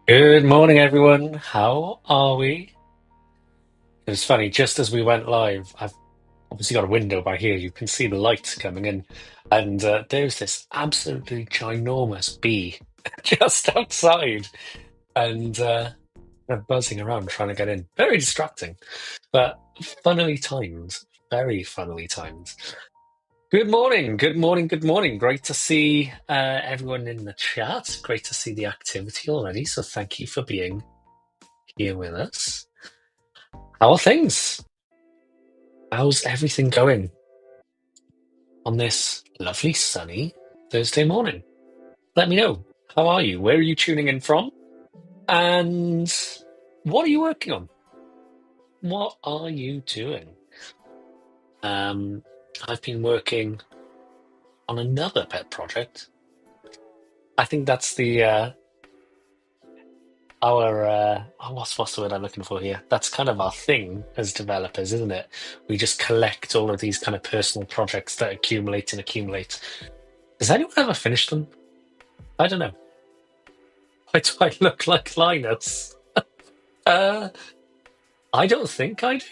Good morning, everyone. How are we? It was funny, just as we went live, I've obviously got a window by here. You can see the lights coming in, and there's this absolutely ginormous bee just outside, and they're buzzing around trying to get in. Very distracting, but funnily timed. Very funnily timed. Good morning, good morning, good morning. Great to see everyone in the chat. Great to see the activity already. So thank you for being here with us. How are things? How's everything going on this lovely sunny Thursday morning? Let me know. How are you? Where are you tuning in from? And what are you working on? What are you doing? Um, I've been working on another pet project. I think that's the our what's the word I'm looking for here? That's kind of our thing as developers, isn't it? We just collect all of these kind of personal projects that accumulate and accumulate. Has anyone ever finished them? I don't know. Why do I look like Linus? Uh, I don't think I do.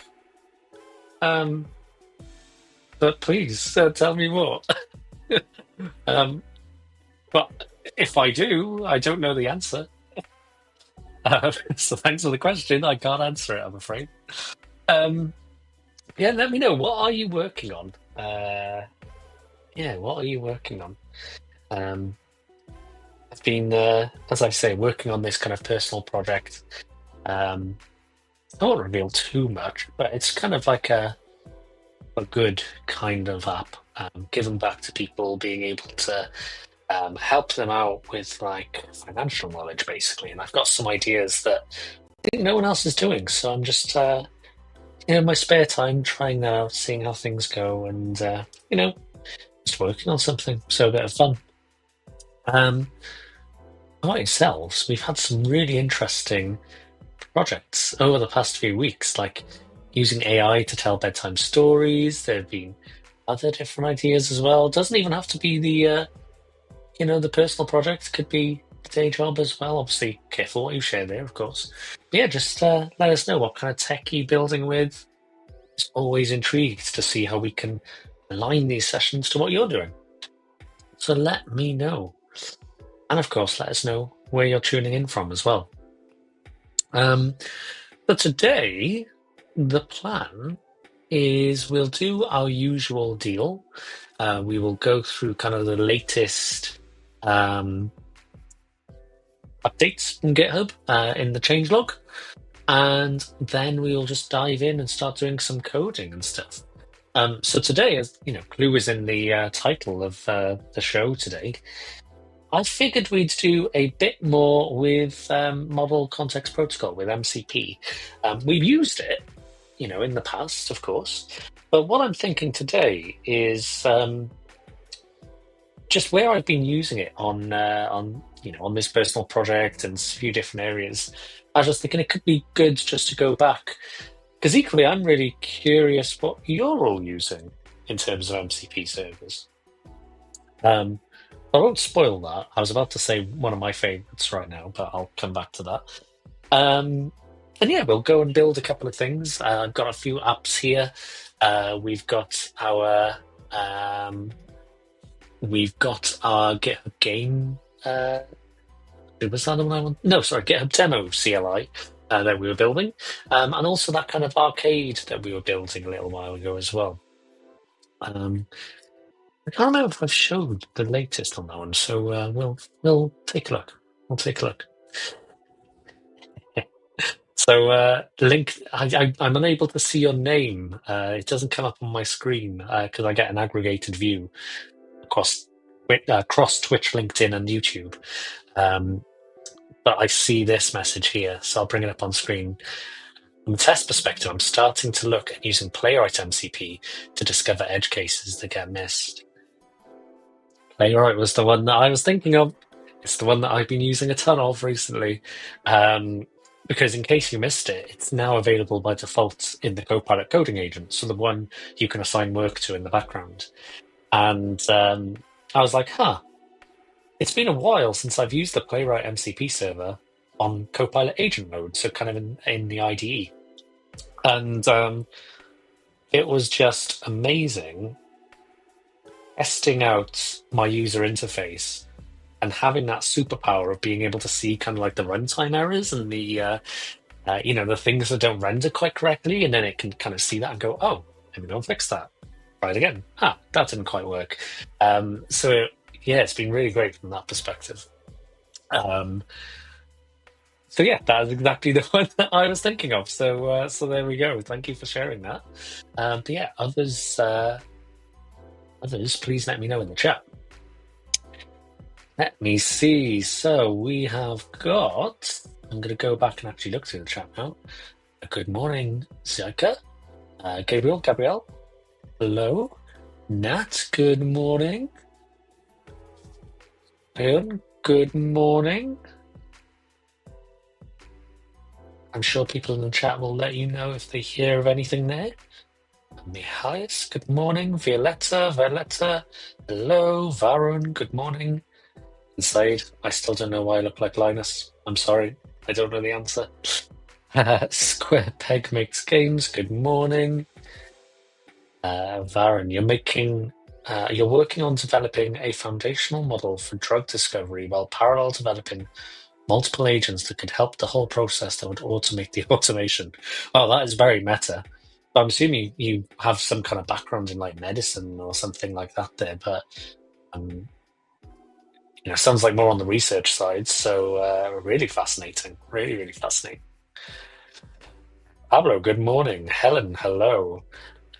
Um, but please tell me more. um, but if I do, I don't know the answer. So thanks for the question. I can't answer it, I'm afraid. Um, yeah, let me know. What are you working on? Yeah, what are you working on? Um, I've been, as I say, working on this kind of personal project. Um, I won't reveal too much, but it's kind of like a good kind of app, giving back to people, being able to help them out with like financial knowledge, basically. And I've got some ideas that I think no one else is doing, so I'm just in my spare time trying that out, seeing how things go, and you know, just working on something. So a bit of fun. Um, about yourselves, we've had some really interesting projects over the past few weeks, like using AI to tell bedtime stories. There have been other different ideas as well. It doesn't even have to be the personal project. Could be the day job as well. Obviously, careful what you share there, of course. But yeah, just let us know what kind of tech you're building with. It's always intrigued to see how we can align these sessions to what you're doing. So let me know. And of course, let us know where you're tuning in from as well. But today, the plan is we'll do our usual deal. We will go through kind of the latest updates from GitHub in the changelog, and then we'll just dive in and start doing some coding and stuff. So today, as you know, Clue is in the title of the show today. I figured we'd do a bit more with Model Context Protocol with MCP. We've used it, in the past, of course. But what I'm thinking today is just where I've been using it on this personal project and a few different areas. I was just thinking it could be good just to go back because equally I'm really curious what you're all using in terms of MCP servers. I won't spoil that. I was about to say one of my favorites right now, but I'll come back to that. And yeah, we'll go and build a couple of things. I've got a few apps here. We've got our GitHub game. Was that the one I want? No, sorry, GitHub demo CLI that we were building, and also that kind of arcade that we were building a little while ago as well. I can't remember if I've showed the latest on that one, so we'll take a look. We'll take a look. So, Link, I'm unable to see your name. It doesn't come up on my screen because I get an aggregated view across Twitch, LinkedIn, and YouTube. But I see this message here, so I'll bring it up on screen. From a test perspective, I'm starting to look at using Playwright MCP to discover edge cases that get missed. Playwright was the one that I was thinking of. It's the one that I've been using a ton of recently. Because in case you missed it, it's now available by default in the Copilot coding agent, so the one you can assign work to in the background. And I was like, it's been a while since I've used the Playwright MCP server. on Copilot agent mode, so kind of in the IDE. And it was just amazing testing out my user interface and having that superpower of being able to see kind of like the runtime errors and the the things that don't render quite correctly, and then it can kind of see that and go, oh, let me go and fix that. Try it again. That didn't quite work. It's been really great from that perspective. So yeah, that is exactly the one that I was thinking of. So there we go. Thank you for sharing that. But yeah, others, please let me know in the chat. Let me see. So we have got. I'm going to go back and actually look through the chat now. Good morning, Zika. Gabrielle. Hello. Nat, good morning. Bill, good morning. I'm sure people in the chat will let you know if they hear of anything there. Mihalis, good morning. Violetta, hello. Varun, good morning. Inside, I still don't know why I look like Linus. I'm sorry, I don't know the answer. Square Peg Makes Games, good morning. Varun, you're working on developing a foundational model for drug discovery while parallel developing multiple agents that could help the whole process that would automate the automation. Oh, that is very meta. I'm assuming you have some kind of background in like medicine or something like that there, but sounds like more on the research side. So really fascinating, really fascinating. Pablo, good morning. Helen, hello.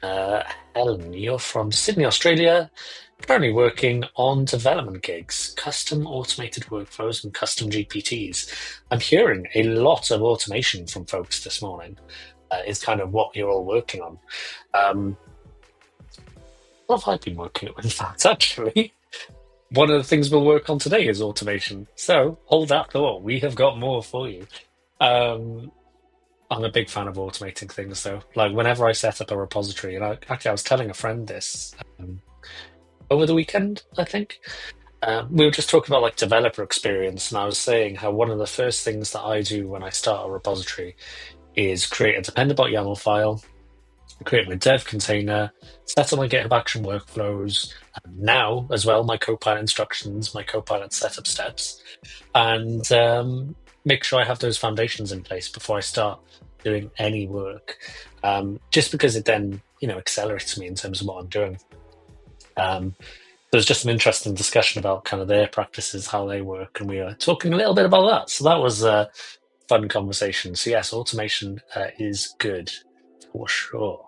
Helen, you're from Sydney, Australia, currently working on development gigs, custom automated workflows and custom GPTs. I'm hearing a lot of automation from folks this morning. Is kind of what you're all working on. What have I been working on? In fact, actually, one of the things we'll work on today is automation. So hold that thought. We have got more for you. I'm a big fan of automating things, though. Like whenever I set up a repository, and I was telling a friend this over the weekend, I think. We were just talking about like developer experience, and I was saying how one of the first things that I do when I start a repository is create a dependable.yaml file, create my dev container, set up my GitHub action workflows, and now as well my Copilot instructions, my Copilot setup steps, and make sure I have those foundations in place before I start doing any work. Just because it then accelerates me in terms of what I'm doing. There's just an interesting discussion about kind of their practices, how they work, and we were talking a little bit about that. So that was a fun conversation. So yes, automation is good for sure.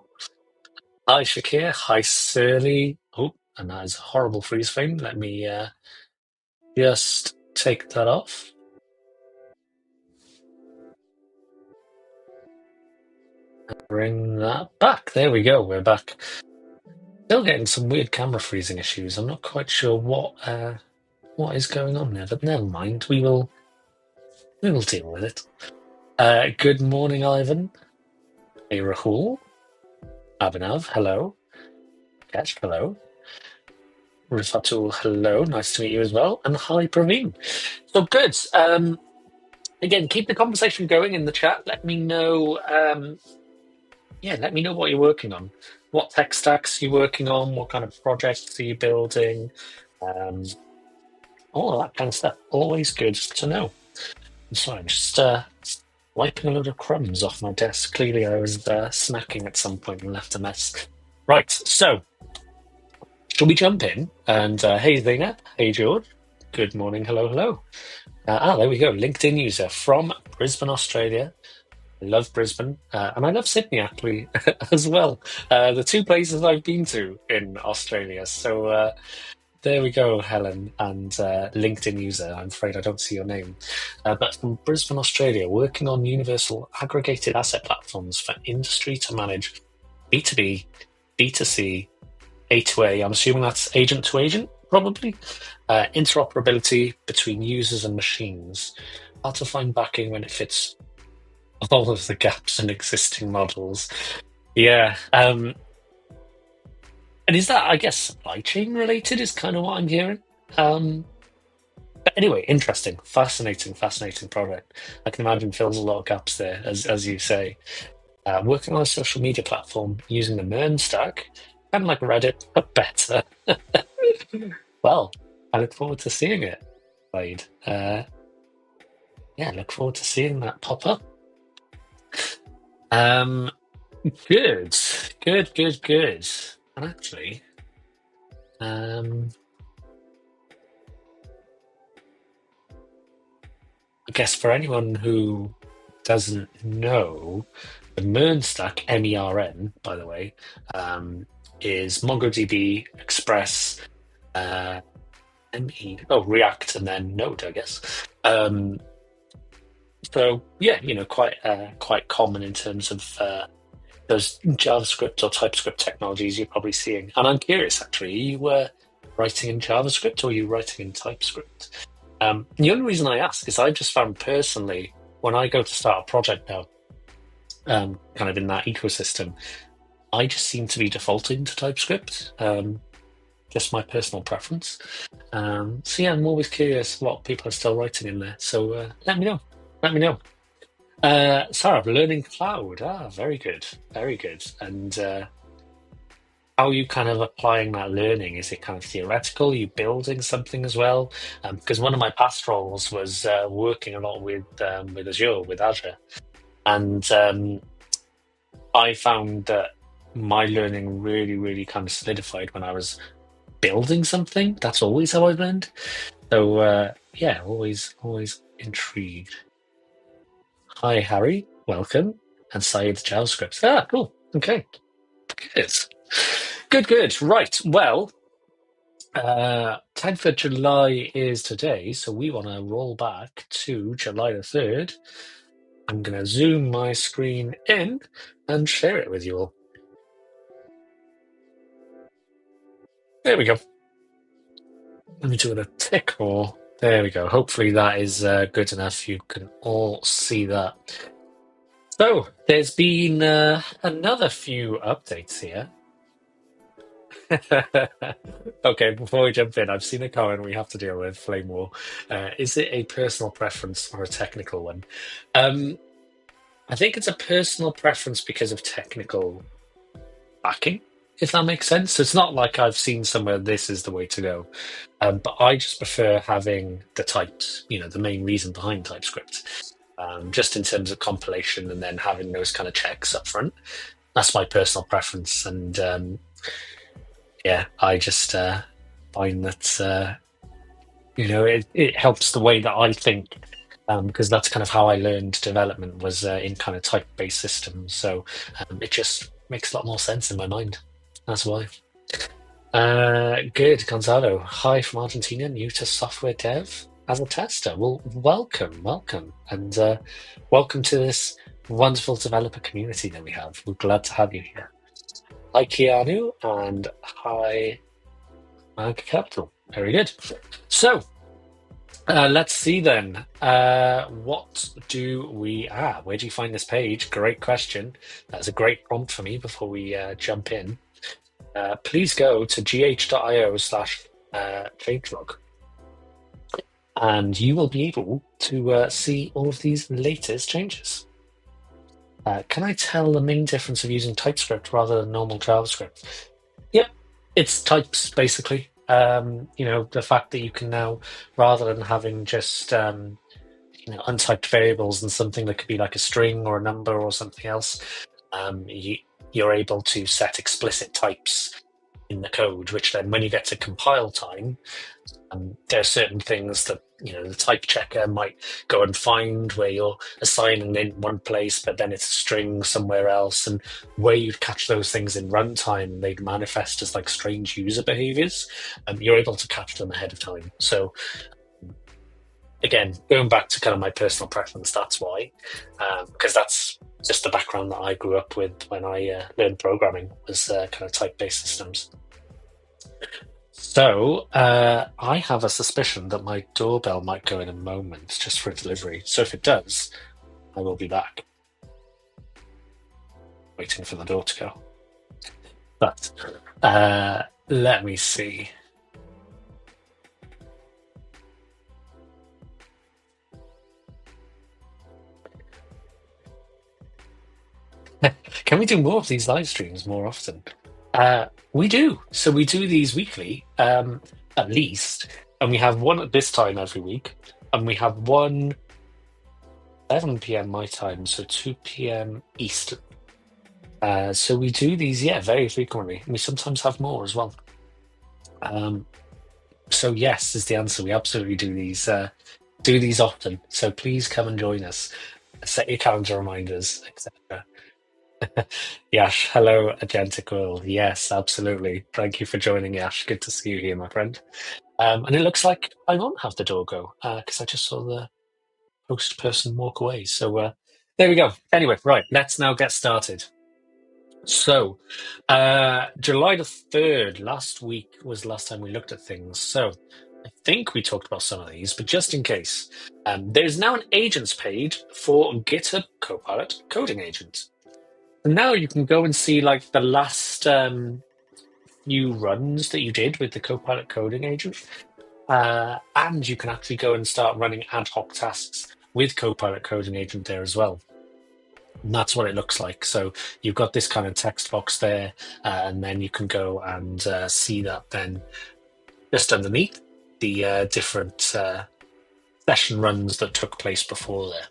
Hi Shakir, hi Surly. Oh, and that is a horrible freeze frame. Let me just take that off. Bring that back. There we go. We're back. Still getting some weird camera freezing issues. I'm not quite sure what is going on there, but never mind. We will deal with it. Good morning, Ivan. Hey, Rahul. Abhinav, hello. Ketch, hello. Rifatul, hello. Nice to meet you as well. And hi, Praveen. So good. Again, keep the conversation going in the chat. Let me know. Let me know what you're working on. What tech stacks you're working on. What kind of projects are you building? All of that kind of stuff. Always good to know. I'm sorry, I'm just wiping a load of crumbs off my desk. Clearly, I was snacking at some point and left a mess. Right, so shall we jump in? And hey, Zena. Hey, George. Good morning. Hello. There we go. LinkedIn user from Brisbane, Australia. I love Brisbane, and I love Sydney, actually, as well. The two places I've been to in Australia. So there we go, Helen, and LinkedIn user. I'm afraid I don't see your name. But from Brisbane, Australia, working on universal aggregated asset platforms for industry to manage B2B, B2C, A2A. I'm assuming that's agent to agent, probably. Interoperability between users and machines. How to find backing when it fits all of the gaps in existing models. Yeah. And is that, I guess, supply chain related is kind of what I'm hearing? But anyway, interesting, fascinating project. I can imagine fills a lot of gaps there, as you say. Working on a social media platform using the Mern stack, kind of like Reddit, but better. Well, I look forward to seeing it, Wade. Yeah, look forward to seeing that pop up. Um, good. And actually, I guess for anyone who doesn't know, the Mern stack, MERN, by the way, is MongoDB, Express, React, and then Node, I guess. So yeah, quite common in terms of those JavaScript or TypeScript technologies you're probably seeing. And I'm curious, actually, are you writing in JavaScript or are you writing in TypeScript? The only reason I ask is I've just found personally, when I go to start a project now, kind of in that ecosystem, I just seem to be defaulting to TypeScript. Just my personal preference. So yeah, I'm always curious what people are still writing in there. So let me know. Let me know. Sarah, learning cloud. Very good. Very good. And how are you kind of applying that learning? Is it kind of theoretical? Are you building something as well? Because one of my past roles was working a lot with Azure. And I found that my learning really kind of solidified when I was building something. That's always how I learned. So yeah, always intrigued. Hi, Harry. Welcome. And Syed JavaScript. Cool. Okay. Good. Right. Well, 10th of July is today, so we want to roll back to July the 3rd. I'm going to zoom my screen in and share it with you all. There we go. Let me do it a tick more. There we go. Hopefully that is good enough. You can all see that. So there's been another few updates here. Okay, before we jump in, I've seen a comment we have to deal with, Flame War. Is it a personal preference or a technical one? I think it's a personal preference because of technical backing, if that makes sense. So it's not like I've seen somewhere this is the way to go. But I just prefer having the types, the main reason behind TypeScript, just in terms of compilation and then having those kind of checks up front. That's my personal preference. And yeah, I just find that, it helps the way that I think, because that's kind of how I learned development was in kind of type-based systems. So it just makes a lot more sense in my mind. That's why. Good, Gonzalo. Hi from Argentina, new to software dev as a tester. Well, welcome. And welcome to this wonderful developer community that we have. We're glad to have you here. Hi, Keanu, and hi, Mag Capital. Very good. So, let's see then. What do we... where do you find this page? Great question. That's a great prompt for me before we jump in. Please go to gh.io/changelog. And you will be able to see all of these latest changes. Can I tell the main difference of using TypeScript rather than normal JavaScript? Yep, it's types, basically. The fact that you can now, rather than having just untyped variables and something that could be like a string or a number or something else, you're able to set explicit types in the code, which then when you get to compile time, there are certain things that the type checker might go and find where you're assigning in one place, but then it's a string somewhere else, and where you'd catch those things in runtime, they'd manifest as like strange user behaviors, and you're able to catch them ahead of time. So again, going back to kind of my personal preference, that's why, because that's just the background that I grew up with when I learned programming, was kind of type-based systems. So I have a suspicion that my doorbell might go in a moment just for a delivery. So if it does, I will be back. Waiting for the door to go. But let me see. Can we do more of these live streams more often? We do. So we do these weekly, at least, and we have one at this time every week, and we have one 11 p.m. my time, so 2 p.m. Eastern. So we do these, yeah, very frequently. We sometimes have more as well. So yes is the answer. We absolutely do these often. So please come and join us. Set your calendar reminders, etc. Yash, hello, Agentic World. Yes, absolutely. Thank you for joining, Yash. Good to see you here, my friend. And it looks like I won't have the door go because I just saw the host person walk away. So there we go. Anyway, right, let's now get started. So, July the 3rd, last week was the last time we looked at things. So, I think we talked about some of these, but just in case, there's now an agents page for GitHub Copilot coding agent. And now you can go and see like the last few runs that you did with the Copilot coding agent. And you can actually go and start running ad hoc tasks with Copilot coding agent there as well. And that's what it looks like. So you've got this kind of text box there, and then you can go and see that then just underneath the different session runs that took place before there.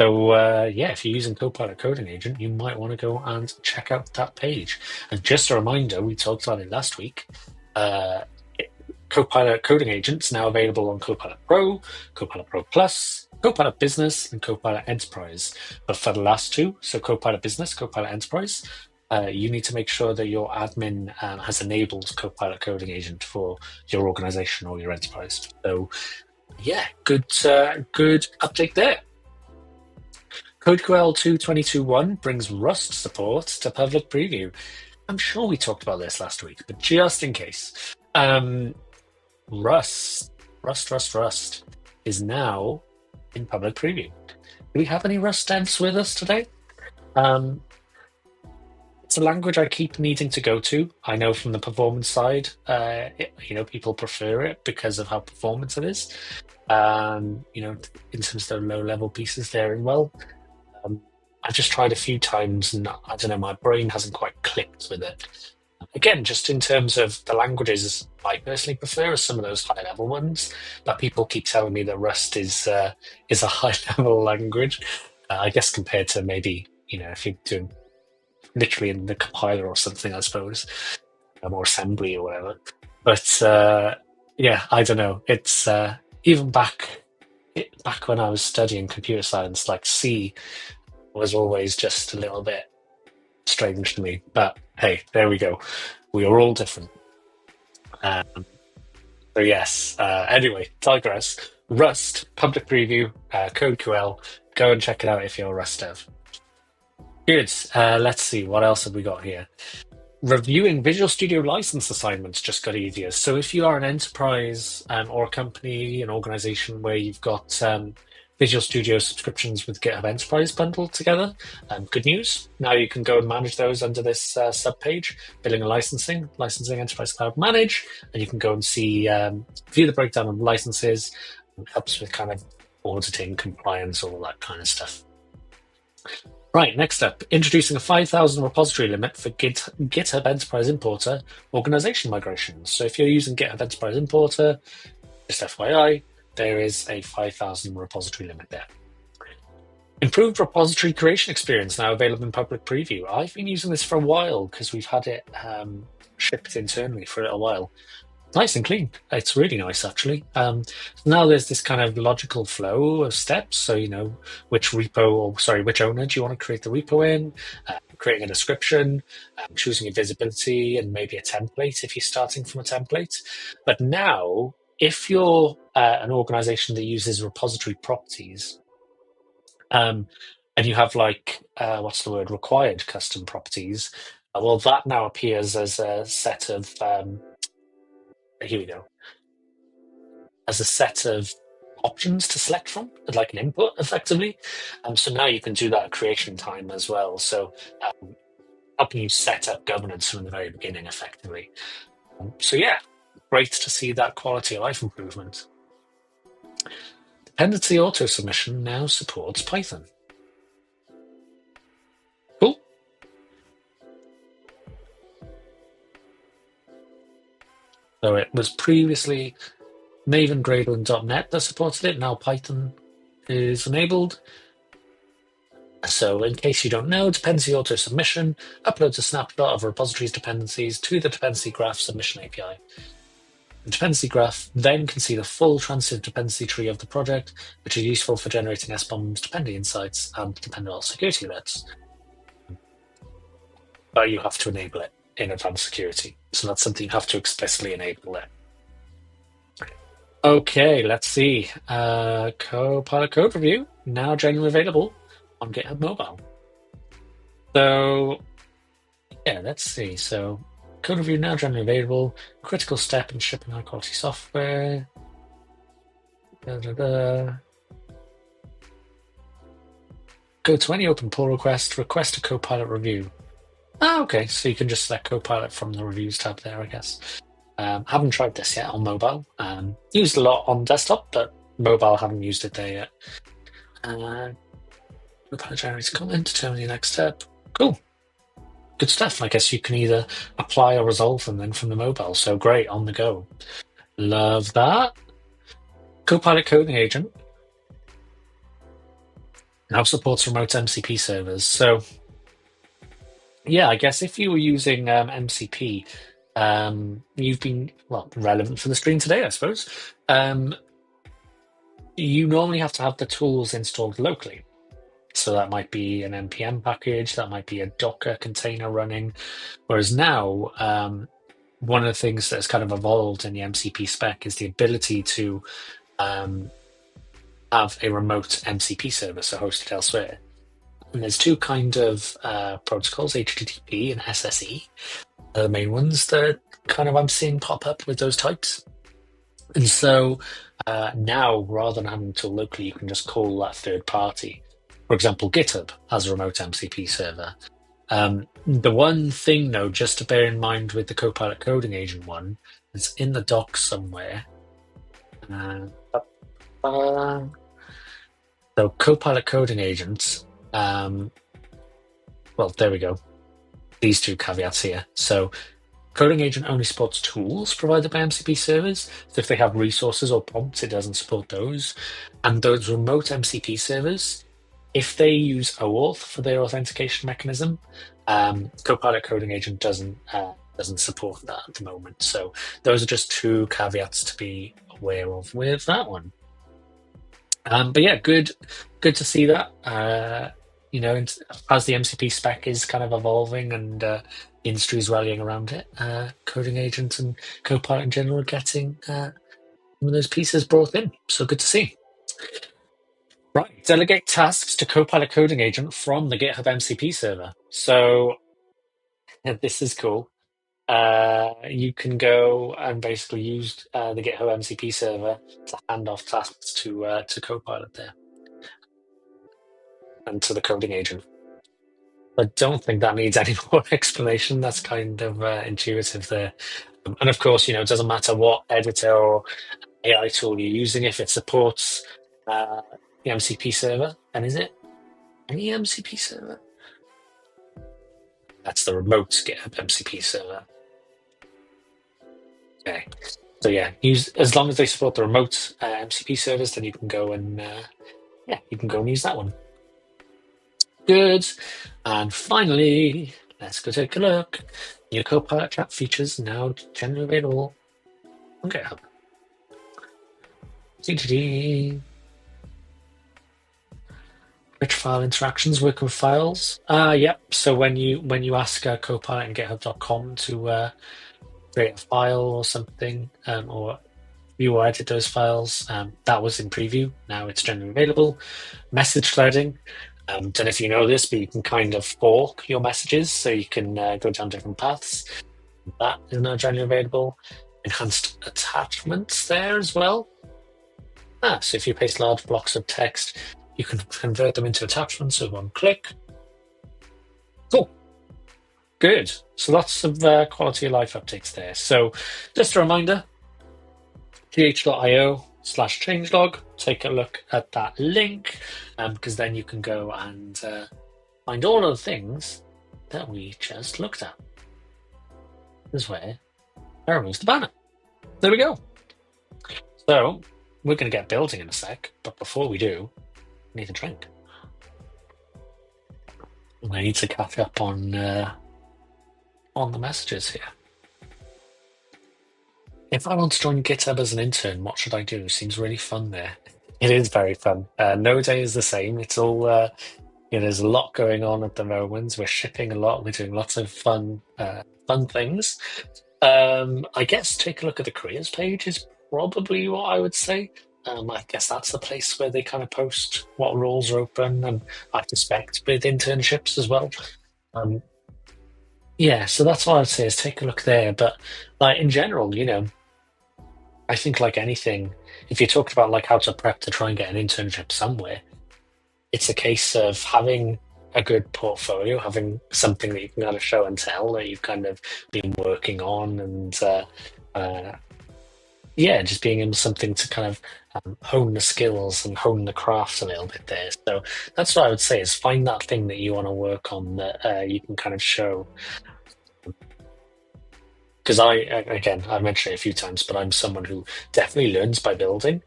So yeah, if you're using Copilot Coding Agent, you might want to go and check out that page. And just a reminder, we talked about it last week. Copilot Coding Agent's now available on Copilot Pro, Copilot Pro Plus, Copilot Business, and Copilot Enterprise. But for the last two, so Copilot Business, Copilot Enterprise, you need to make sure that your admin has enabled Copilot Coding Agent for your organization or your enterprise. So yeah, good update there. CodeQL 2.22.1 brings Rust support to public preview. I'm sure we talked about this last week, but just in case. Rust is now in public preview. Do we have any Rust devs with us today? It's a language I keep needing to go to. I know from the performance side, people prefer it because of how performant it is. In terms of the low-level pieces there as well. I've just tried a few times, and I don't know, my brain hasn't quite clicked with it. Again, just in terms of the languages, I personally prefer some of those high-level ones, but people keep telling me that Rust is a high-level language. I guess compared to maybe, if you're doing literally in the compiler or something, I suppose, or assembly or whatever. But yeah, I don't know. It's even back when I was studying computer science, like C was always just a little bit strange to me. But hey, there we go. We are all different. So yes. Anyway, digress. Rust public preview, CodeQL. Go and check it out if you're a Rust dev. Good. Let's see what else have we got here. Reviewing Visual Studio license assignments just got easier. So if you are an enterprise or a company, an organization where you've got Visual Studio subscriptions with GitHub Enterprise bundled together, good news. Now you can go and manage those under this subpage, billing and licensing Enterprise Cloud Manage, and you can go and see, view the breakdown of licenses. It helps with kind of auditing, compliance, all that kind of stuff. Right, next up, introducing a 5,000 repository limit for GitHub Enterprise Importer organization migrations. So if you're using GitHub Enterprise Importer, just FYI, there is a 5,000 repository limit there. Improved repository creation experience now available in public preview. I've been using this for a while because we've had it shipped internally for a little while. Nice and clean. It's really nice, actually. Now there's this kind of logical flow of steps. So, which owner do you want to create the repo in, creating a description, choosing a visibility, and maybe a template if you're starting from a template. But now, if you're an organization that uses repository properties, and you have required custom properties, well, that now appears as a set of here we go, as a set of options to select from, like an input, effectively. So now you can do that at creation time as well. So helping you set up governance from the very beginning, effectively. So yeah, great to see that quality of life improvement. Dependency auto submission now supports Python. Cool. So it was previously Maven, Gradle, and .NET that supported it. Now Python is enabled. So in case you don't know, dependency auto submission uploads a snapshot of a repository's dependencies to the dependency graph submission API. The dependency graph then can see the full transitive dependency tree of the project, which is useful for generating SBOMs, dependency insights, and dependent security alerts. But you have to enable it in advanced security. So that's something you have to explicitly enable there. Okay, let's see. Copilot code review, now generally available on GitHub Mobile. So, yeah, let's see. So, code review now generally available. Critical step in shipping high quality software. Go to any open pull request, request a Copilot review. Okay, so you can just select Copilot from the reviews tab there, I guess. Haven't tried this yet on mobile. Used a lot on desktop, but mobile haven't used it there yet. Copilot generates comment, determine the next step. Cool. Good stuff. I guess you can either apply or resolve them then from the mobile. So great, on the go. Love that. Copilot coding agent now supports remote MCP servers. So yeah, I guess if you were using MCP, you've been, well, relevant for the stream today, I suppose. You normally have to have the tools installed locally. So that might be an NPM package, that might be a Docker container running. Whereas now, one of the things that's kind of evolved in the MCP spec is the ability to have a remote MCP server, so hosted elsewhere. And there's two kind of protocols, HTTP and SSE, are the main ones that kind of I'm seeing pop up with those types. And so now, rather than having to locally, you can just call that third party. For example, GitHub has a remote MCP server. The one thing, though, just to bear in mind with the Copilot coding agent one, it's in the docs somewhere. So Copilot coding agents, well, there we go. These two caveats here. So coding agent only supports tools provided by MCP servers. So if they have resources or prompts, it doesn't support those. And those remote MCP servers, if they use OAuth for their authentication mechanism, Copilot coding agent doesn't support that at the moment. So those are just two caveats to be aware of with that one. But yeah, good to see that. As the MCP spec is kind of evolving and the industry is rallying around it, coding agents and Copilot in general are getting some of those pieces brought in. So good to see. Right, delegate tasks to Copilot coding agent from the GitHub MCP server. So this is cool. You can go and basically use the GitHub MCP server to hand off tasks to Copilot there and to the coding agent. I don't think that needs any more explanation. That's kind of intuitive there. And of course, it doesn't matter what editor or AI tool you're using if it supports the MCP server. And is it any MCP server? That's the remote GitHub MCP server. Okay. So yeah, as long as they support the remote MCP servers, then you can go and use that one. Good. And finally, let's go take a look. New Copilot chat features now generally available on GitHub. Rich file interactions, working with files. Yep. So when you ask Copilot and GitHub.com to create a file or something, or view or edit those files, that was in preview. Now it's generally available. Message threading. Don't know if you know this, but you can kind of fork your messages, so you can go down different paths. That is now generally available. Enhanced attachments there as well. So if you paste large blocks of text, you can convert them into attachments with one click. Cool. Good. So lots of quality of life updates there. So just a reminder, th.io/changelog. Take a look at that link, because then you can go and find all of the things that we just looked at. This is where I removed the banner. there we go. So we're going to get building in a sec, but before we do, I need a drink. I need to catch up on the messages here. If I want to join GitHub as an intern, what should I do? Seems really fun there. It is very fun. No day is the same. It's all there's a lot going on at the moment. We're shipping a lot. We're doing lots of fun things. I guess take a look at the careers page is probably what I would say. I guess that's the place where they kind of post what roles are open, and I suspect with internships as well. Um, yeah, so that's what I'd say is take a look there. But like in general, I think like anything, if you're talking about like how to prep to try and get an internship somewhere, it's a case of having a good portfolio, having something that you can kind of show and tell that you've kind of been working on, and uh, yeah, just being able something to kind of hone the skills and hone the craft a little bit there. So that's what I would say is find that thing that you want to work on that you can kind of show. Because again, I mentioned it a few times, but I'm someone who definitely learns by building.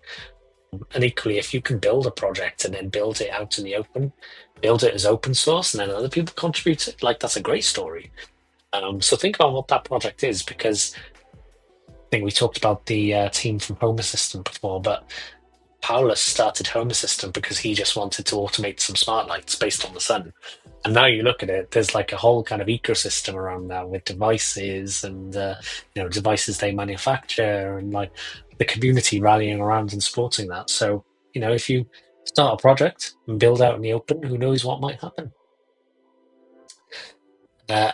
And equally, if you can build a project and then build it out in the open, build it as open source, and then other people contribute it, like that's a great story. So think about what that project is, because I think we talked about the team from Home Assistant before, but Paulus started Home Assistant because he just wanted to automate some smart lights based on the sun. And now you look at it, there's like a whole kind of ecosystem around that with devices and devices they manufacture, and like the community rallying around and supporting that. So if you start a project and build out in the open, who knows what might happen? Uh,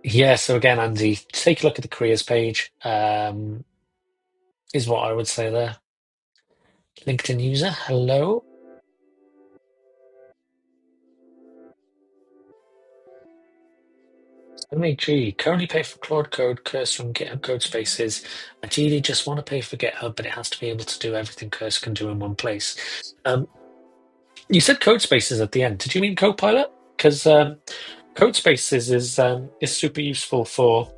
yeah. So again, Andy, take a look at the careers page. Is what I would say there. LinkedIn user, hello. MAG, currently pay for Claude Code, Cursor, and GitHub Codespaces. Ideally, just want to pay for GitHub, but it has to be able to do everything Cursor can do in one place. You said Codespaces at the end. Did you mean Copilot? Because Codespaces is super useful for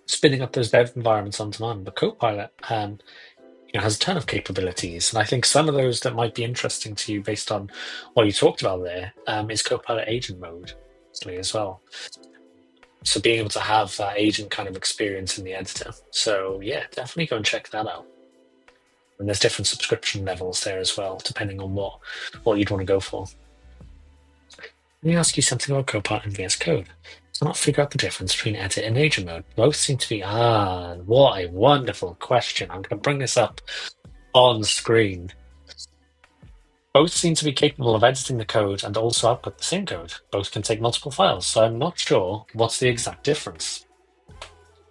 spinning up those dev environments on demand, but Copilot has a ton of capabilities, and I think some of those that might be interesting to you based on what you talked about there is Copilot agent mode as well. So being able to have that agent kind of experience in the editor. So yeah, definitely go and check that out. And there's different subscription levels there as well, depending on what you'd want to go for. Let me ask you something about Copilot and VS Code. I cannot figure out the difference between edit and agent mode. Both seem to be, what a wonderful question. I'm going to bring this up on screen. Both seem to be capable of editing the code and also output the same code. Both can take multiple files, so I'm not sure what's the exact difference.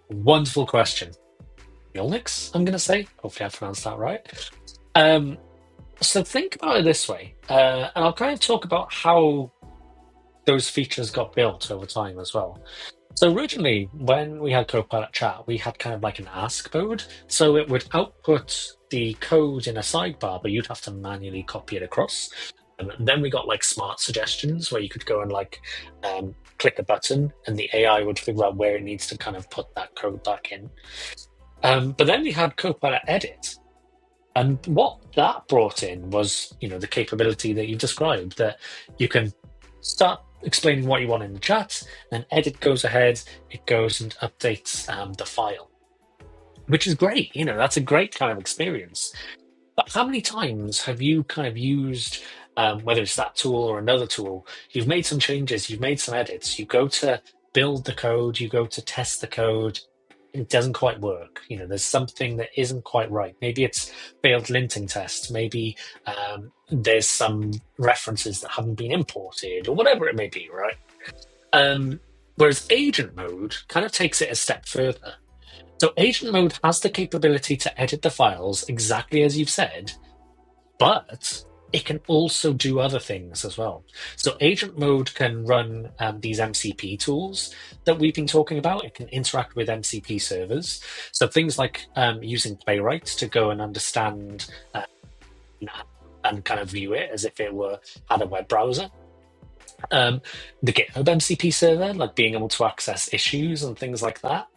Wonderful question. Unix, I'm going to say. Hopefully I pronounced that right. So think about it this way, and I'll kind of talk about how those features got built over time as well. So originally, when we had Copilot Chat, we had kind of like an ask mode. So it would output the code in a sidebar, but you'd have to manually copy it across. And then we got like smart suggestions where you could go and like click a button and the AI would figure out where it needs to kind of put that code back in. But then we had Copilot Edit. And what that brought in was, the capability that you've described, that you can start explaining what you want in the chat, then Edit goes ahead, it goes and updates the file, which is great. That's a great kind of experience. But how many times have you kind of used, whether it's that tool or another tool, you've made some changes, you've made some edits, you go to build the code, you go to test the code, it doesn't quite work. There's something that isn't quite right. Maybe it's failed linting tests. Maybe there's some references that haven't been imported or whatever it may be, right? Whereas agent mode kind of takes it a step further. So agent mode has the capability to edit the files exactly as you've said, but it can also do other things as well. So agent mode can run these MCP tools that we've been talking about. It can interact with MCP servers. So things like using Playwright to go and understand and kind of view it as if it had a web browser. The GitHub MCP server, like being able to access issues and things like that.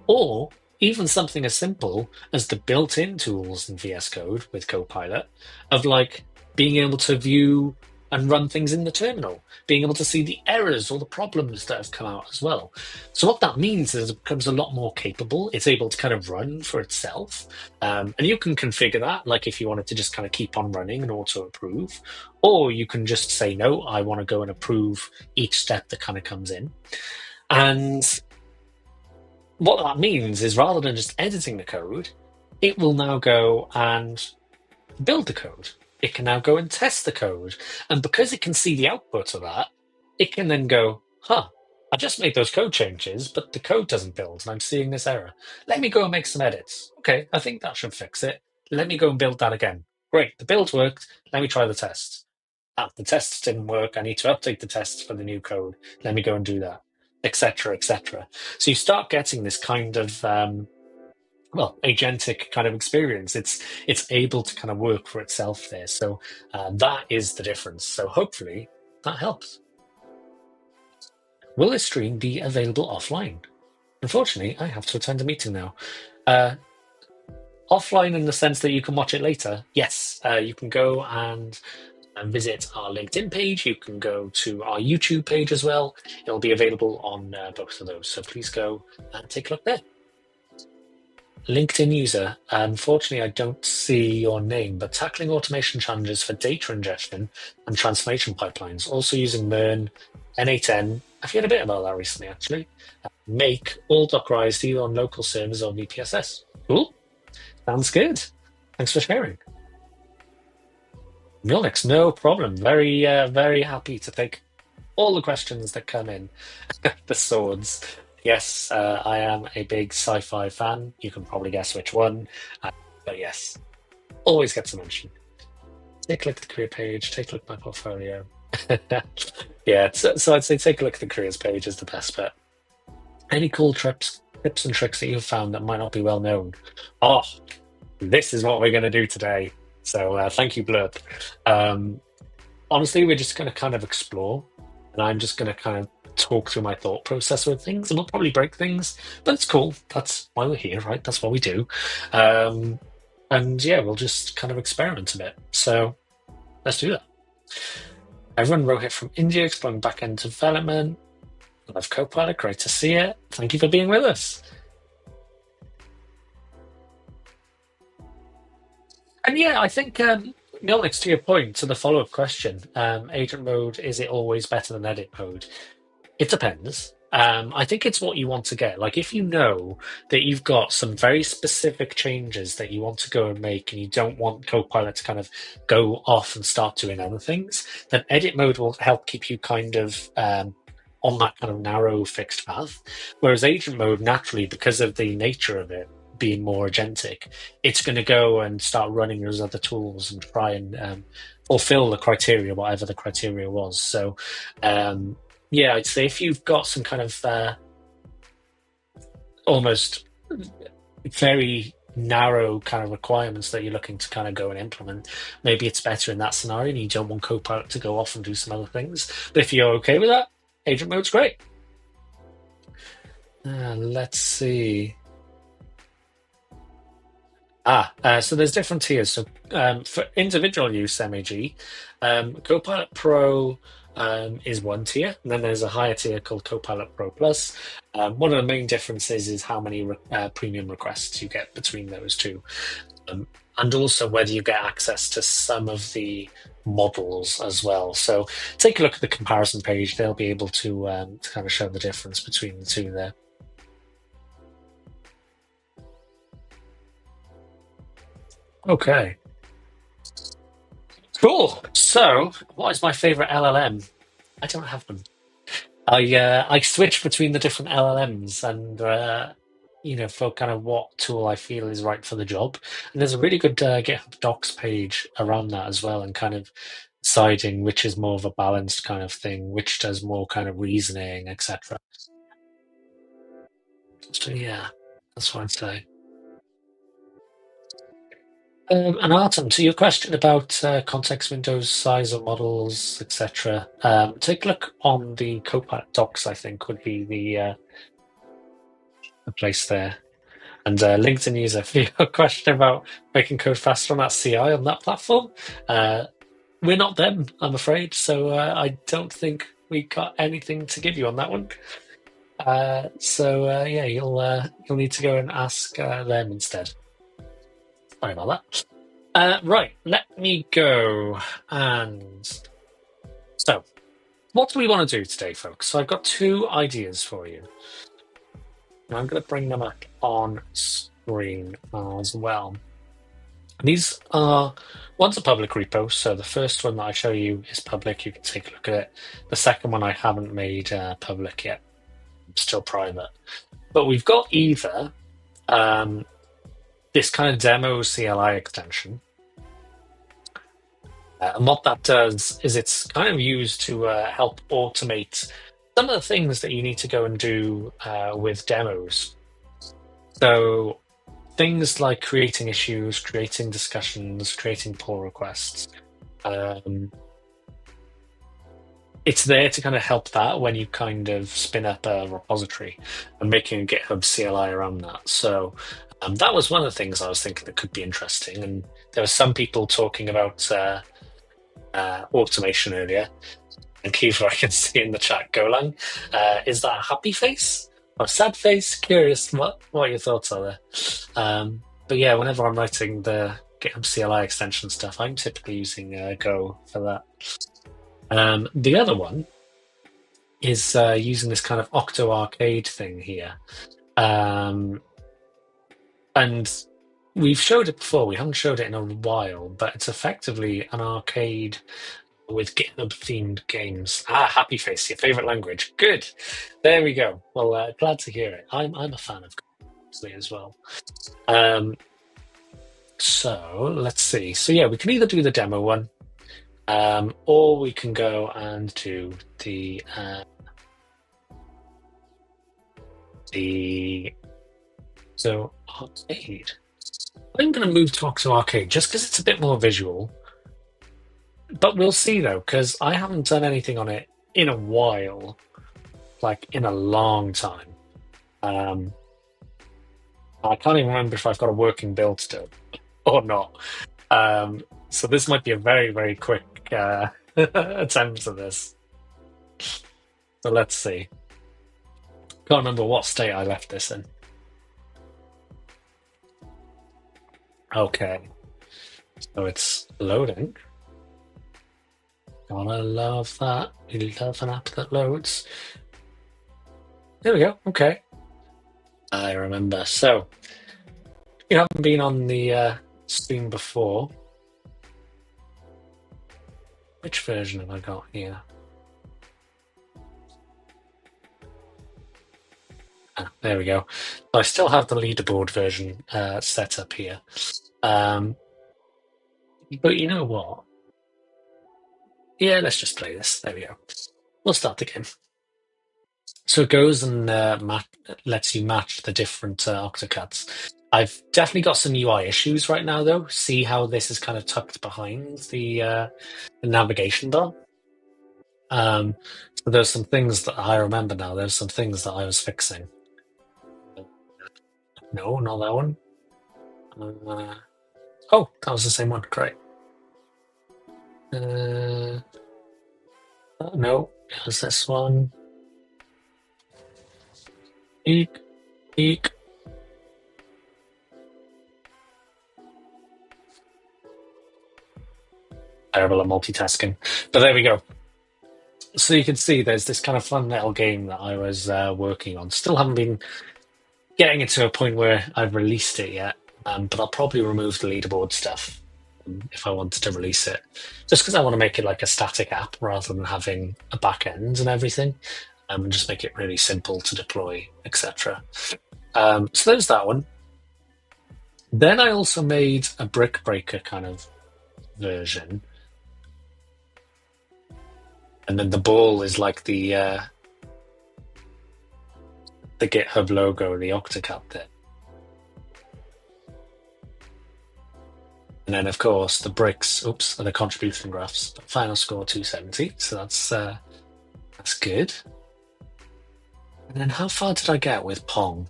Or even something as simple as the built-in tools in VS Code with Copilot of like being able to view and run things in the terminal, being able to see the errors or the problems that have come out as well. So what that means is it becomes a lot more capable. It's able to kind of run for itself. And you can configure that, like if you wanted to just kind of keep on running and auto approve, or you can just say, no, I want to go and approve each step that kind of comes in. And what that means is rather than just editing the code, it will now go and build the code. It can now go and test the code. And because it can see the output of that, it can then go, I just made those code changes, but the code doesn't build and I'm seeing this error. Let me go and make some edits. Okay, I think that should fix it. Let me go and build that again. Great, the build worked. Let me try the tests. The tests didn't work. I need to update the tests for the new code. Let me go and do that, etc., etc. So you start getting this kind of agentic kind of experience. It's able to kind of work for itself there. So that is the difference. So hopefully that helps. Will this stream be available offline? Unfortunately, I have to attend a meeting now. Offline in the sense that you can watch it later. Yes, you can go and visit our LinkedIn page. You can go to our YouTube page as well. It'll be available on both of those. So please go and take a look there. LinkedIn user, unfortunately, I don't see your name, but tackling automation challenges for data ingestion and transformation pipelines, also using MERN, N8N. I've heard a bit about that recently, actually. Make all Dockerized either on local servers or VPSS. Cool. Sounds good. Thanks for sharing. Milnix, no problem. Very, very happy to take all the questions that come in. The swords. Yes, I am a big sci-fi fan. You can probably guess which one. But yes, always gets a mention. Take a look at the career page. Take a look at my portfolio. Yeah, so I'd say take a look at the careers page is the best bet. Any cool tips and tricks that you've found that might not be well known? Oh, this is what we're going to do today. So thank you, Blurb. Honestly, we're just going to kind of explore, and I'm just going to kind of talk through my thought process with things, and we'll probably break things, but it's cool. That's why we're here, right? That's what we do. And yeah, we'll just kind of experiment a bit. So let's do that. Everyone, Rohit from India, exploring back-end development. Love Copilot, great to see it. Thank you for being with us. And yeah, I think, Milnix, to your point, to the follow-up question, agent mode, is it always better than edit mode? It depends. I think it's what you want to get. Like if you know that you've got some very specific changes that you want to go and make and you don't want Copilot to kind of go off and start doing other things, then edit mode will help keep you kind of on that kind of narrow fixed path. Whereas agent mode, naturally, because of the nature of it being more agentic, it's going to go and start running those other tools and try and fulfill the criteria, whatever the criteria was. So yeah, I'd say if you've got some kind of almost very narrow kind of requirements that you're looking to kind of go and implement, maybe it's better in that scenario and you don't want Copilot to go off and do some other things. But if you're okay with that, agent mode's great. Let's see. So there's different tiers. So for individual use MAG, Copilot Pro is one tier, and then there's a higher tier called Copilot Pro Plus. One of the main differences is how many premium requests you get between those two, and also whether you get access to some of the models as well. So take a look at the comparison page. They'll be able to kind of show the difference between the two there. Okay. Cool. So, what is my favorite LLM? I don't have them. I switch between the different LLMs and for kind of what tool I feel is right for the job. And there's a really good GitHub Docs page around that as well, and kind of deciding which is more of a balanced kind of thing, which does more kind of reasoning, etc. So yeah, that's what I'd say. And Artem, to your question about context windows, size of models, etc., take a look on the Copilot docs. I think would be the place there. And LinkedIn user, if you have a question about making code faster on that CI on that platform, we're not them, I'm afraid. So I don't think we got anything to give you on that one. Yeah, you'll need to go and ask them instead. Sorry about that. Right, let me go. And so, what do we want to do today, folks? So I've got two ideas for you. And I'm going to bring them up on screen as well. These are, one's a public repo, so the first one that I show you is public. You can take a look at it. The second one I haven't made public yet. It's still private. But we've got either this kind of demo CLI extension. And what that does is it's kind of used to help automate some of the things that you need to go and do with demos. So things like creating issues, creating discussions, creating pull requests. It's there to kind of help that when you kind of spin up a repository and making a GitHub CLI around that. So that was one of the things I was thinking that could be interesting. And there were some people talking about automation earlier. And Kiva, I can see in the chat, Golang, is that a happy face or a sad face? Curious what your thoughts are there. But yeah, whenever I'm writing the GitHub CLI extension stuff, I'm typically using Go for that. The other one is using this kind of OctoArcade thing here. And we've showed it before. We haven't showed it in a while, but it's effectively an arcade with GitHub-themed games. Happy face, your favorite language. Good. There we go. Well, glad to hear it. I'm a fan of GitHub as well. So let's see. So yeah, we can either do the demo one, or we can go and do the arcade. I'm going to move to OctoArcade just because it's a bit more visual. But we'll see, though, because I haven't done anything on it in a while, like in a long time. I can't even remember if I've got a working build still or not. So this might be a very, very quick attempt at this. So let's see. Can't remember what state I left this in. Okay. So it's loading. Gotta love that. You love an app that loads. There we go. Okay. I remember. So, if you haven't been on the stream before, which version have I got here? There we go. I still have the leaderboard version set up here. But you know what? Yeah, let's just play this. There we go. We'll start the game. So it goes and lets you match the different OctoCADs. I've definitely got some UI issues right now, though. See how this is kind of tucked behind the navigation bar? So there's some things that I remember now. There's some things that I was fixing. No, not that one. Oh, that was the same one. Great. No, it was this one. Eek. Terrible at multitasking. But there we go. So you can see there's this kind of fun little game that I was working on. Still haven't been getting it to a point where I've released it yet, but I'll probably remove the leaderboard stuff if I wanted to release it, just because I want to make it like a static app rather than having a back end and everything, and just make it really simple to deploy, etc. So there's that one. Then I also made a brick breaker kind of version. And then the ball is like the GitHub logo, the OctoCAD there. And then, of course, the bricks, are the contribution graphs. Final score 270, so that's good. And then how far did I get with Pong?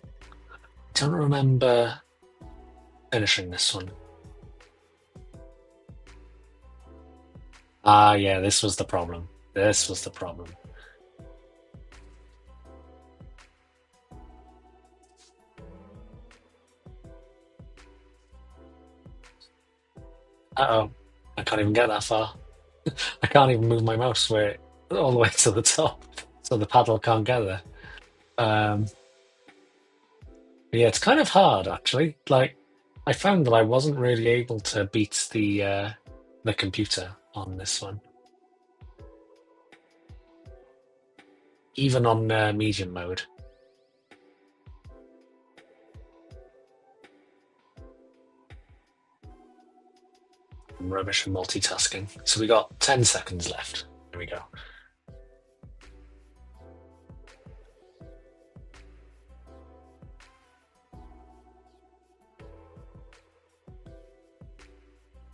don't remember finishing this one. Ah, yeah, this was the problem. This was the problem. Uh-oh, I can't even get that far. I can't even move my mouse all the way to the top, so the paddle can't get there. Yeah, it's kind of hard actually. Like, I found that I wasn't really able to beat the computer on this one, even on medium mode. I'm rubbish at multitasking. So we got 10 seconds left. Here we go.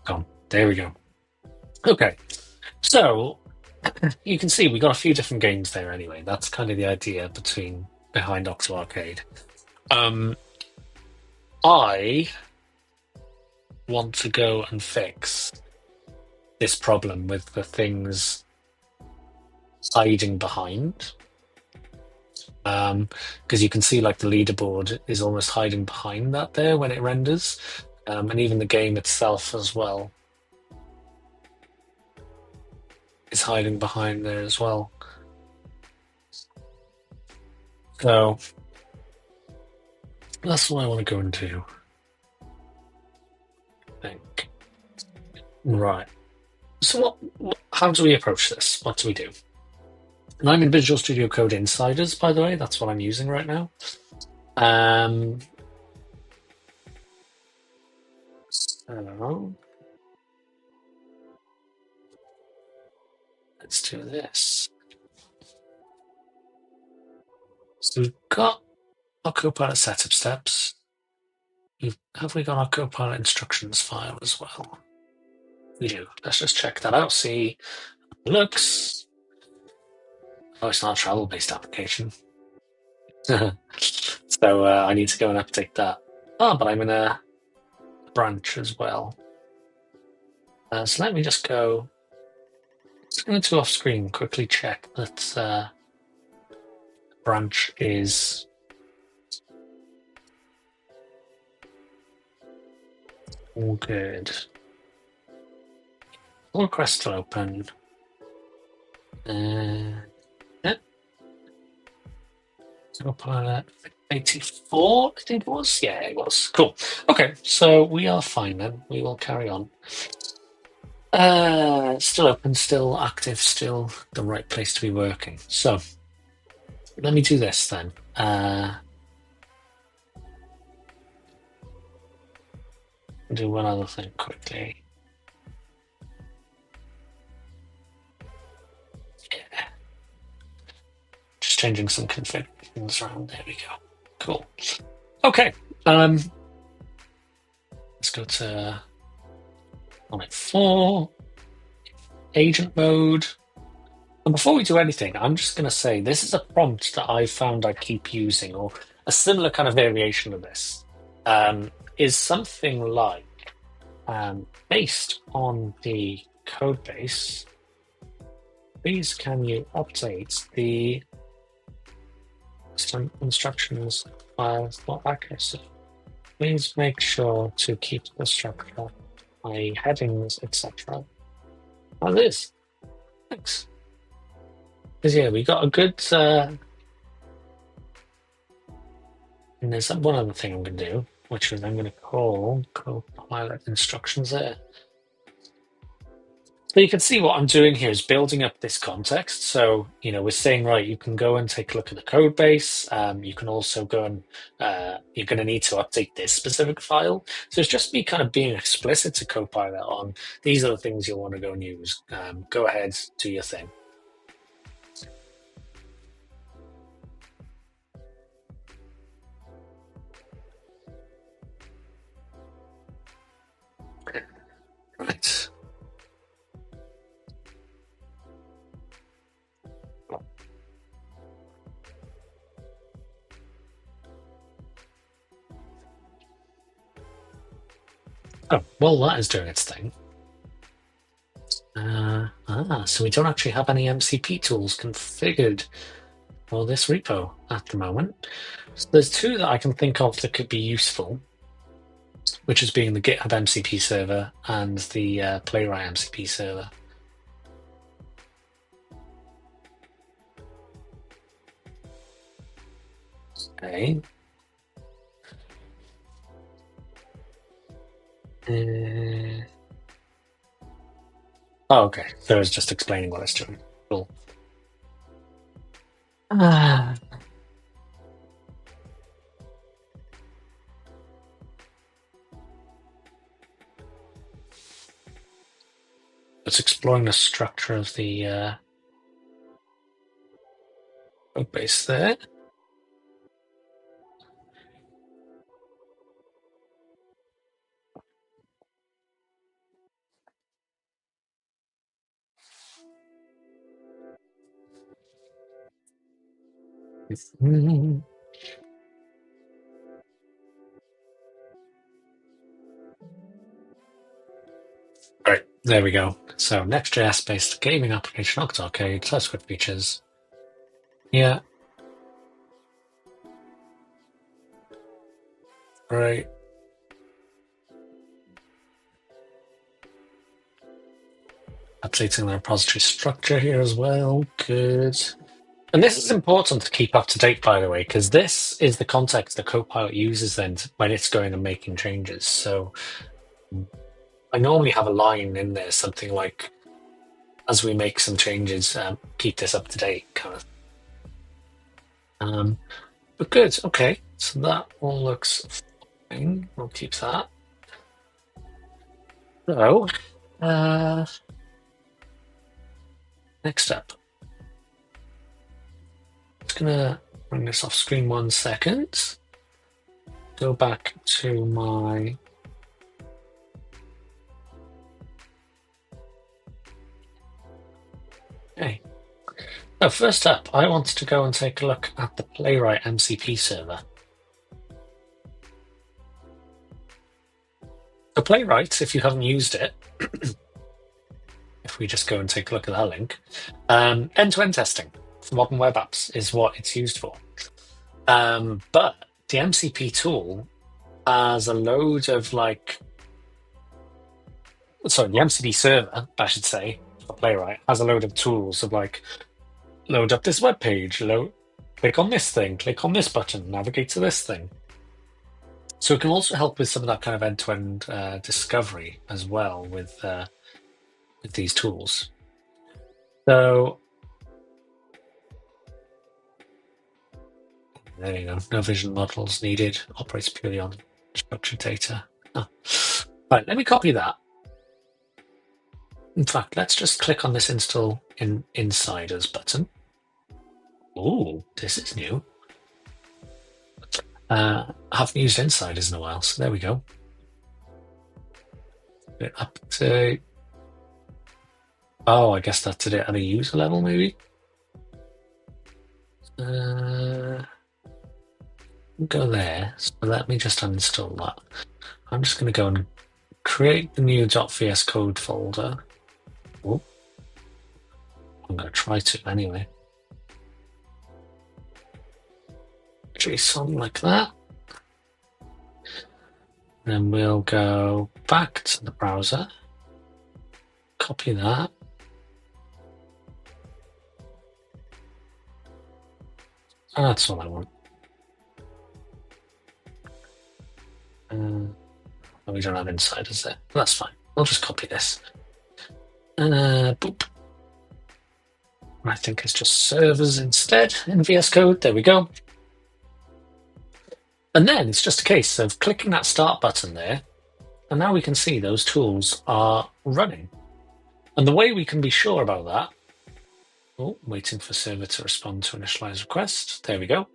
Gone. There we go. Okay, so you can see we got a few different games there anyway. That's kind of the idea behind OctoArcade. I want to go and fix this problem with the things hiding behind. Because you can see like the leaderboard is almost hiding behind that there when it renders, and even the game itself as well is hiding behind there as well. So that's what I want to go and do. I think. Right. So how do we approach this? What do we do? And I'm in Visual Studio Code Insiders, by the way. That's what I'm using right now. So let's do this. So we've got our Copilot setup steps. Have we got our Copilot instructions file as well? We do. Let's just check that out, see how it looks. Oh, it's not a travel-based application. So I need to go and update that. Oh, but I'm in a branch as well. So let me just go. Just going to off screen, quickly check that branch is all good. Pull request to open. Yeah. Copilot 84, I think it was. Yeah, it was. Cool. Okay, so we are fine then. We will carry on. Still open, still active, still the right place to be working. So let me do this then. Do one other thing quickly. Yeah. Just changing some configurations around. There we go. Cool. Okay. Let's go to Sonnet 4, agent mode. And before we do anything, I'm just going to say this is a prompt that I found I keep using, or a similar kind of variation of this, is something like, based on the code base, please can you update the instructions file for accuracy? Please make sure to keep the structure, my headings, etc. As is. Thanks. Because yeah, we got a good. And there's one other thing I'm going to do, which is I'm going to call Copilot instructions there. So you can see what I'm doing here is building up this context. So, we're saying, right, you can go and take a look at the code base. You can also go and you're going to need to update this specific file. So it's just me kind of being explicit to Copilot on these are the things you'll want to go and use. Go ahead, do your thing. Right. Oh, well, that is doing its thing. So we don't actually have any MCP tools configured for this repo at the moment. So there's two that I can think of that could be useful, which is being the GitHub MCP server and the Playwright MCP server. Okay. Oh, okay. So it's just explaining what it's doing. Cool. It's exploring the structure of the code base there. All right, there we go. So Next.js-based gaming application OctoArcade, TypeScript features. Yeah. Right. Updating the repository structure here as well. Good. And this is important to keep up to date, by the way, because this is the context that Copilot uses then when it's going and making changes. So I normally have a line in there, something like, as we make some changes, keep this up to date, kind of. But good. Okay. So that all looks fine. We'll keep that. So, next up. Just gonna bring this off screen 1 second. Go back to my okay. Now, first up, I wanted to go and take a look at the Playwright MCP server. The Playwright, if you haven't used it, if we just go and take a look at that link, end-to-end testing for modern web apps is what it's used for. But the MCP tool has a load of the MCP server, I should say, for Playwright, has a load of tools of load up this web page, click on this thing, click on this button, navigate to this thing. So it can also help with some of that kind of end-to-end discovery as well with these tools. So there you go. No vision models needed. Operates purely on structured data. Oh. Right, let me copy that. In fact, let's just click on this install in insiders button. Oh, this is new. I haven't used insiders in a while, so there we go. Update. Oh, I guess that did it at a user level, maybe. Go there. So let me just uninstall that. I'm just going to go and create the new .vs Code folder. Oh, I'm going to try to anyway. JSON like that. Then we'll go back to the browser, copy that. That's all I want. We don't have insiders there. That's fine. We'll just copy this. Boop. I think it's just servers instead in VS Code. There we go. And then it's just a case of clicking that start button there. And now we can see those tools are running. And the way we can be sure about that, waiting for server to respond to initialize request. There we go.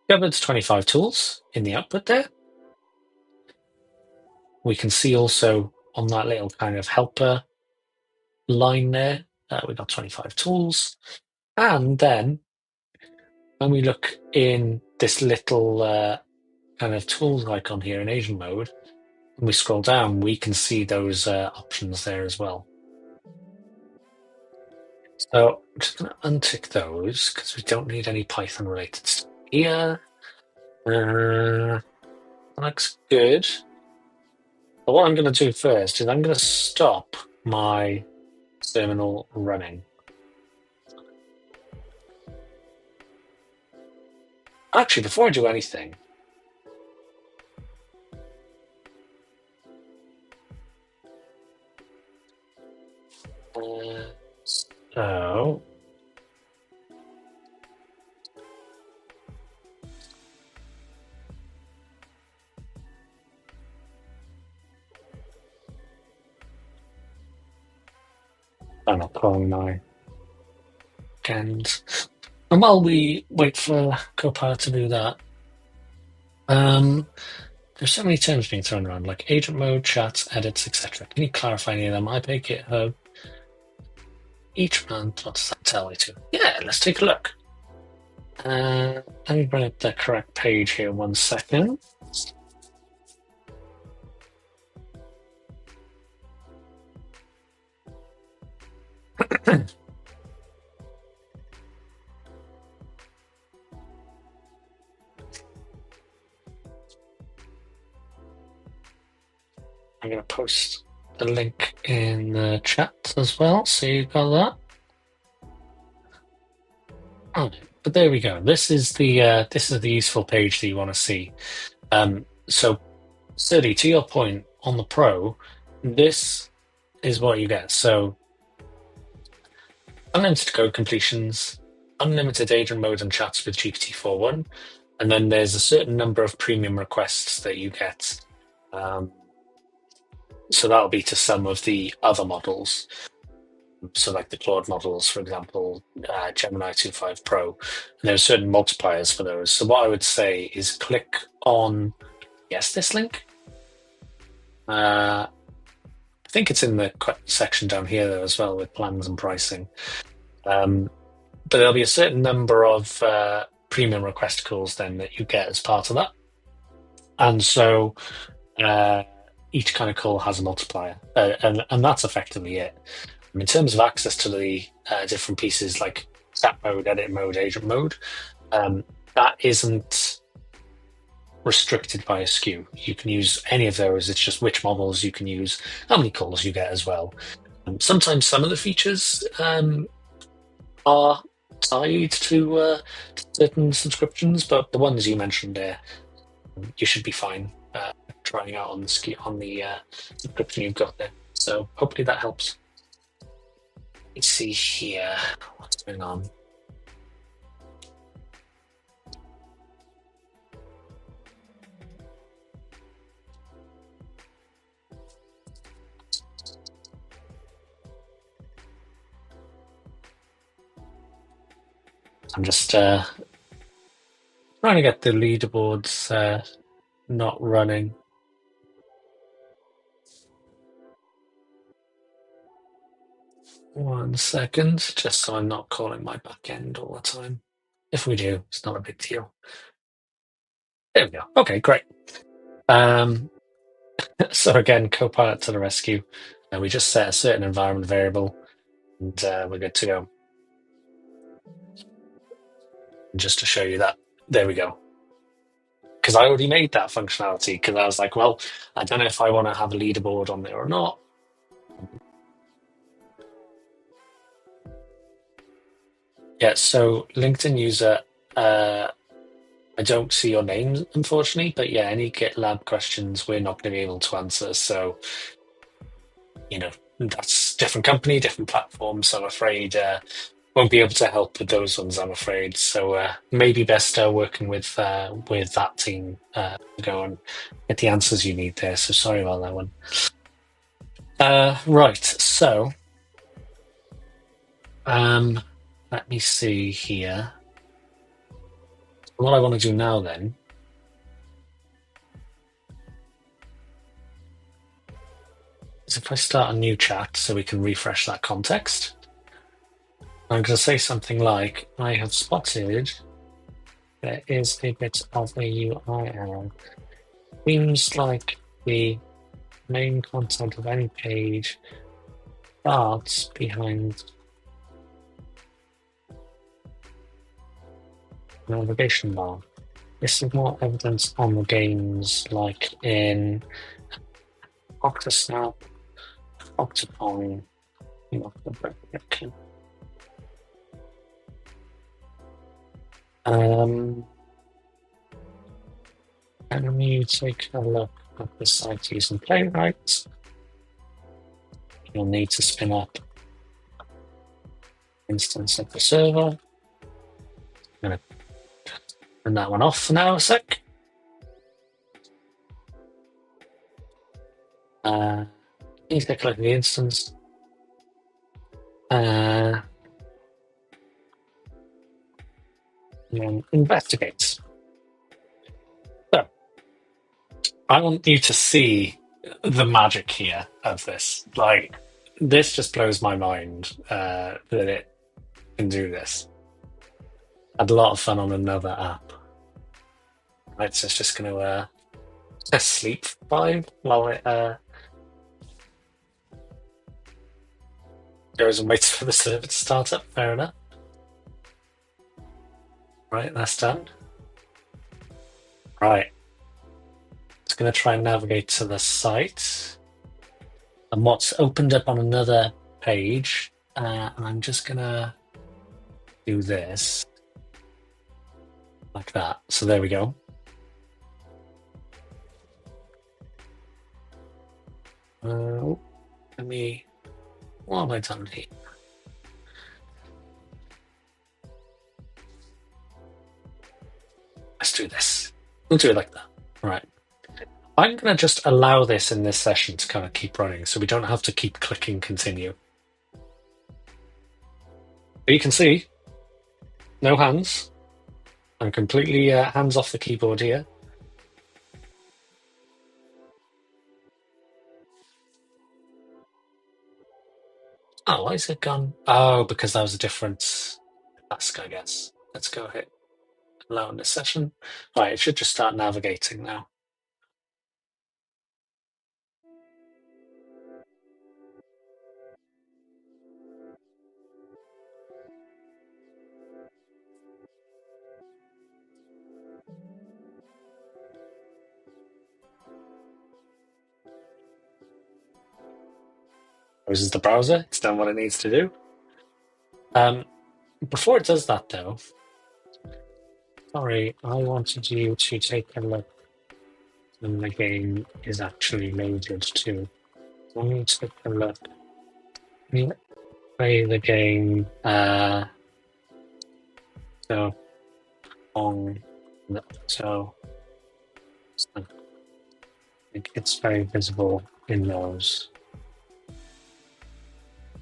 Discovered 25 tools in the output there. We can see also on that little kind of helper line there, we got 25 tools. And then when we look in this little kind of tools icon here in agent mode, we scroll down, we can see those options there as well. So I'm just going to untick those because we don't need any Python related stuff here. Looks good. But what I'm going to do first is I'm going to stop my terminal running. Actually, before I do anything, so I'm not calling my end. And while we wait for Copilot to do that, there's so many terms being thrown around, like agent mode, chats, edits, etc. Can you clarify any of them? I pay GitHub each month. What does that tell you to? Yeah, let's take a look. Let me bring up the correct page here 1 second. I'm going to post the link in the chat as well, so you got that. Oh, but there we go. This is the useful page that you want to see. So, Sturdy, to your point on the Pro, this is what you get. So, unlimited code completions, unlimited agent mode and chats with GPT-4.1, and then there's a certain number of premium requests that you get. So that'll be to some of the other models. So like the Claude models, for example, Gemini 2.5 Pro, and there are certain multipliers for those. So what I would say is click on, this link. I think it's in the section down here though, as well, with plans and pricing. But there'll be a certain number of premium request calls then that you get as part of that. And so each kind of call has a multiplier, and that's effectively it. In terms of access to the different pieces like chat mode, edit mode, agent mode, that isn't restricted by a SKU. You can use any of those. It's just which models you can use, how many calls you get as well. Sometimes some of the features are tied to certain subscriptions, but the ones you mentioned there, you should be fine trying out on the subscription you've got there. So hopefully that helps. Let's see here what's going on. I'm just trying to get the leaderboards not running. One second, just so I'm not calling my back end all the time. If we do, it's not a big deal. There we go. Okay, great. So again, Copilot to the rescue. And we just set a certain environment variable, and we're good to go. And just to show you that, there we go. Because I already made that functionality, because I was like, well, I don't know if I want to have a leaderboard on there or not. Yeah, so LinkedIn user, I don't see your name, unfortunately, but yeah, any GitLab questions we're not going to be able to answer. So, that's different company, different platform. So I'm afraid won't be able to help with those ones, I'm afraid. So maybe best working with that team to go and get the answers you need there. So sorry about that one. Right, so let me see here. What I want to do now then is if I start a new chat so we can refresh that context, I'm going to say something like, I have spotted there is a bit of a UI error. Seems like the main content of any page starts behind the navigation bar. This is more evidence on the games like in OctoSnap, OctoPong, and OctoArcade. And when you take a look at the site using Playwright, you'll need to spin up instance of the server. I'm going to turn that one off for now a sec. Please take a look at the instance. And investigate. So, I want you to see the magic here of this. Like, this just blows my mind that it can do this. Had a lot of fun on another app. Right, so it's just going to sleep vibe while it goes and waits for the server to start up. Fair enough. Right, that's done. Right. It's going to try and navigate to the site. And what's opened up on another page, and I'm just going to do this. Like that. So there we go. Let me... What have I done here? Let's do this. We'll do it like that. Right. I'm going to just allow this in this session to kind of keep running so we don't have to keep clicking continue. But you can see, no hands. I'm completely hands off the keyboard here. Oh, why is it gone? Oh, because that was a different task, I guess. Let's go ahead. Allow in this session. Right, it should just start navigating now. Closes the browser. It's done what it needs to do. Before it does that, though, sorry, I wanted you to take a look when the game is actually loaded too. Let me take a look. Let me play the game. So Pong. So I think it's very visible in those.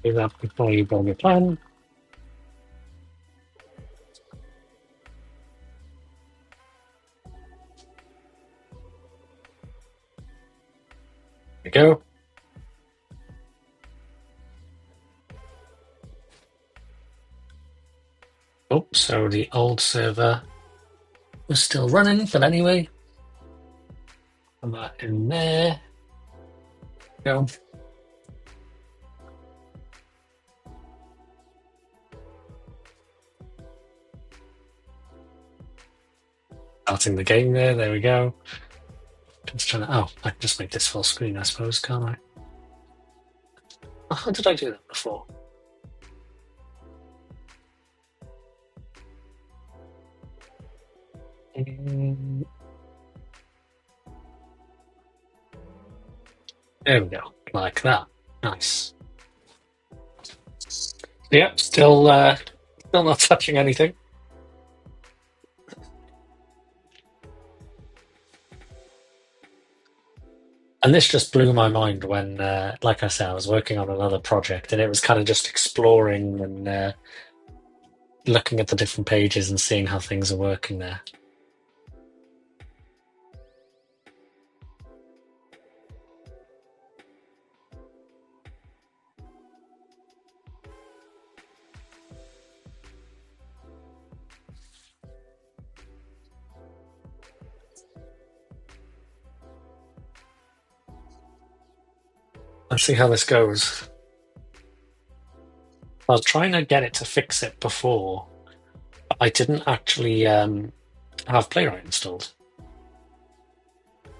Do that before you build your plan. There we go. Oh, so the old server was still running, but anyway. Put that in there. Go. Starting the game there we go. Just trying to, I can just make this full screen, I suppose, can't I? Oh, how did I do that before? There we go, like that. Nice. Yep, still not touching anything. And this just blew my mind when, like I said, I was working on another project and it was kind of just exploring and looking at the different pages and seeing how things are working there. Let's see how this goes. I was trying to get it to fix it before, but I didn't actually have Playwright installed.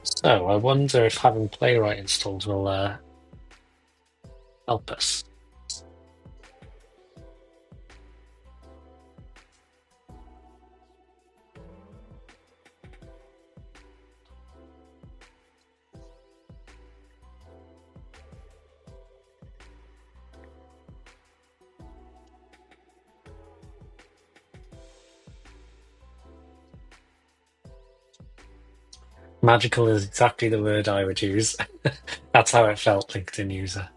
So I wonder if having Playwright installed will help us. Magical is exactly the word I would use. That's how it felt, LinkedIn user.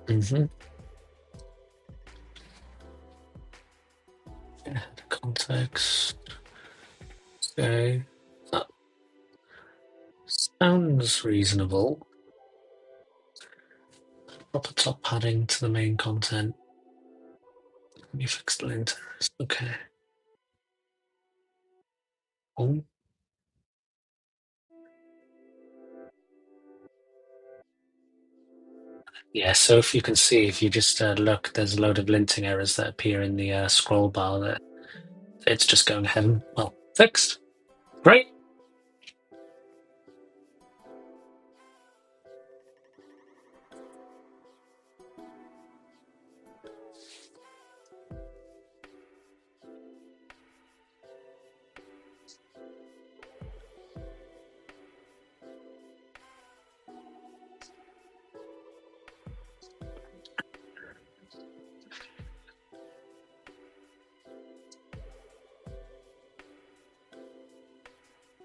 Mm-hmm. Yeah, the context. Okay. That sounds reasonable. Proper top padding to the main content. You fix the linters. Okay. Oh. Yeah, so if you can see, if you just look, there's a load of linting errors that appear in the scroll bar there. It's just going ahead and, well, fixed. Great.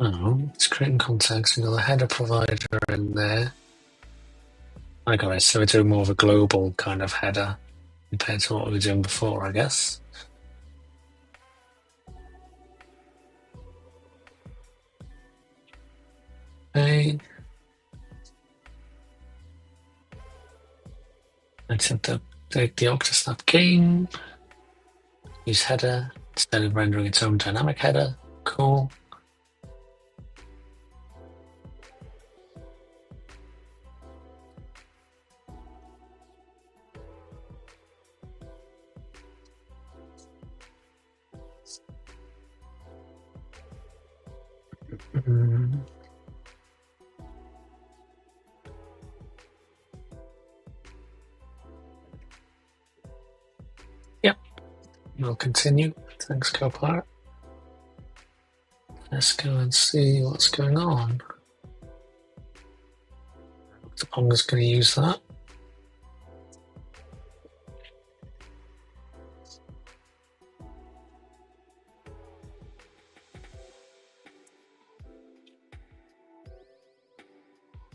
Oh, it's creating context. We've got the header provider in there. I got it. So we're doing more of a global kind of header compared to what we were doing before, I guess. Okay. Except take the OctoSnap game. Use header instead of rendering its own dynamic header. Cool. Yep. We'll continue. Thanks, Copilot. Let's go and see what's going on. Pong is going to use that.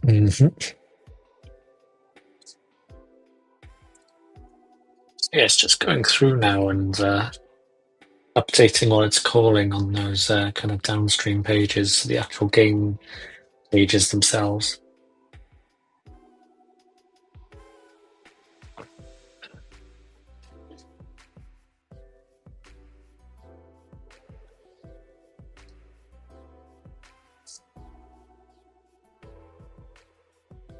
Mm-hmm. Yeah, it's just going through now and updating what it's calling on those kind of downstream pages, the actual game pages themselves.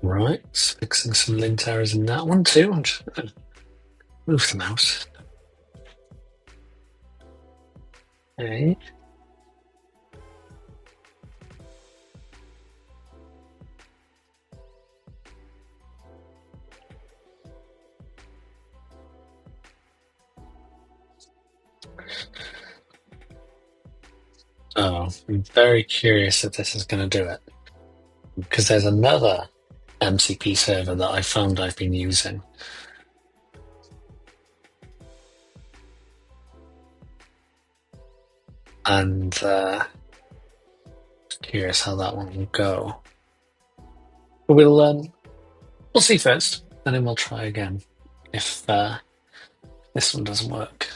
Right, fixing some lint errors in that one too. I'm just going to move the mouse. Okay. Oh, I'm very curious if this is going to do it. Because there's another MCP server that I found I've been using. And curious how that one will go. But we'll see first, and then we'll try again if this one doesn't work.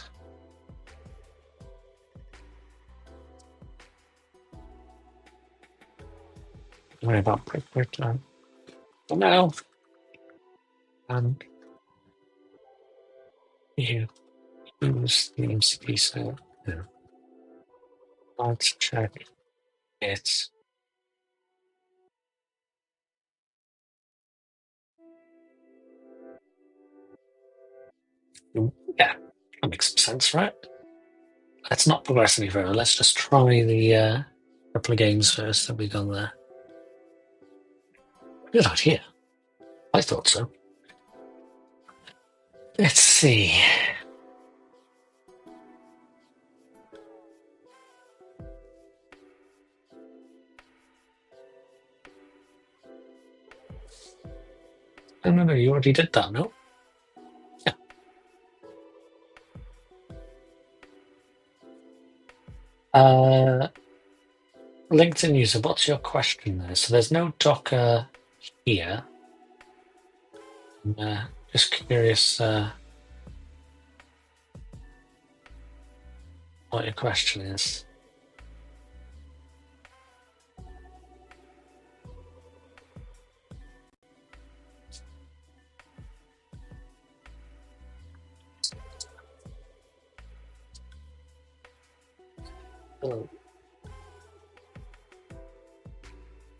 Worry about break time. For now. And here, use the MCP server. Yeah. Let's check It's yeah, that makes some sense, right? Let's not progress any further. Let's just try the couple of games first that we got there. Good idea. I thought so. Let's see. Oh, no, you already did that, no? Yeah. LinkedIn user, what's your question there? So there's no Docker here. I'm just curious what your question is. Doesn't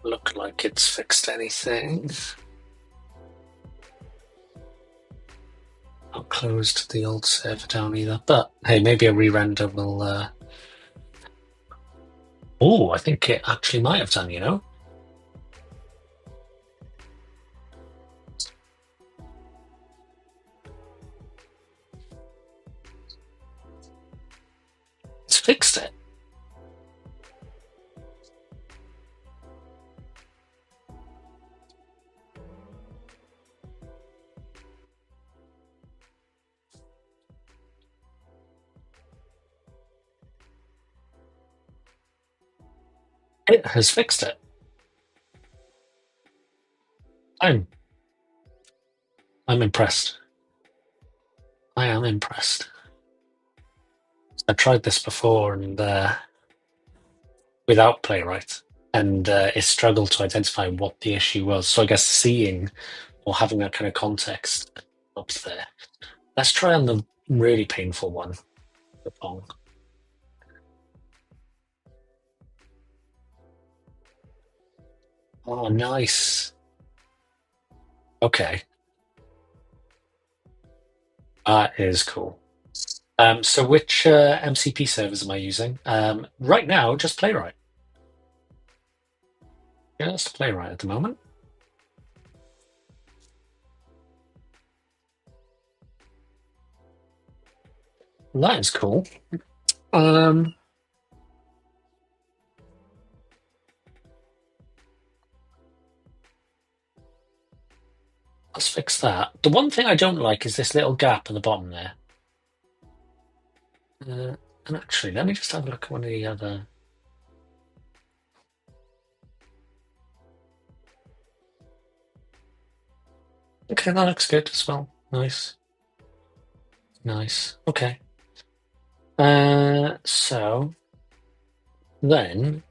look like it's fixed anything. Not closed the old server down either. But hey, maybe a re-render will. Oh, I think it actually might have done. You know. It's fixed it. It has fixed it. I'm impressed. I am impressed. I tried this before and without Playwright, and it struggled to identify what the issue was. So I guess seeing or having that kind of context helps there. Let's try on the really painful one, the Pong. Oh, nice. Okay. That is cool. So which MCP servers am I using? Right now, just Playwright. Just Playwright at the moment. That is cool. Let's fix that. The one thing I don't like is this little gap at the bottom there. And actually, let me just have a look at one of the other. Okay, that looks good as well. Nice. Nice. Okay. So then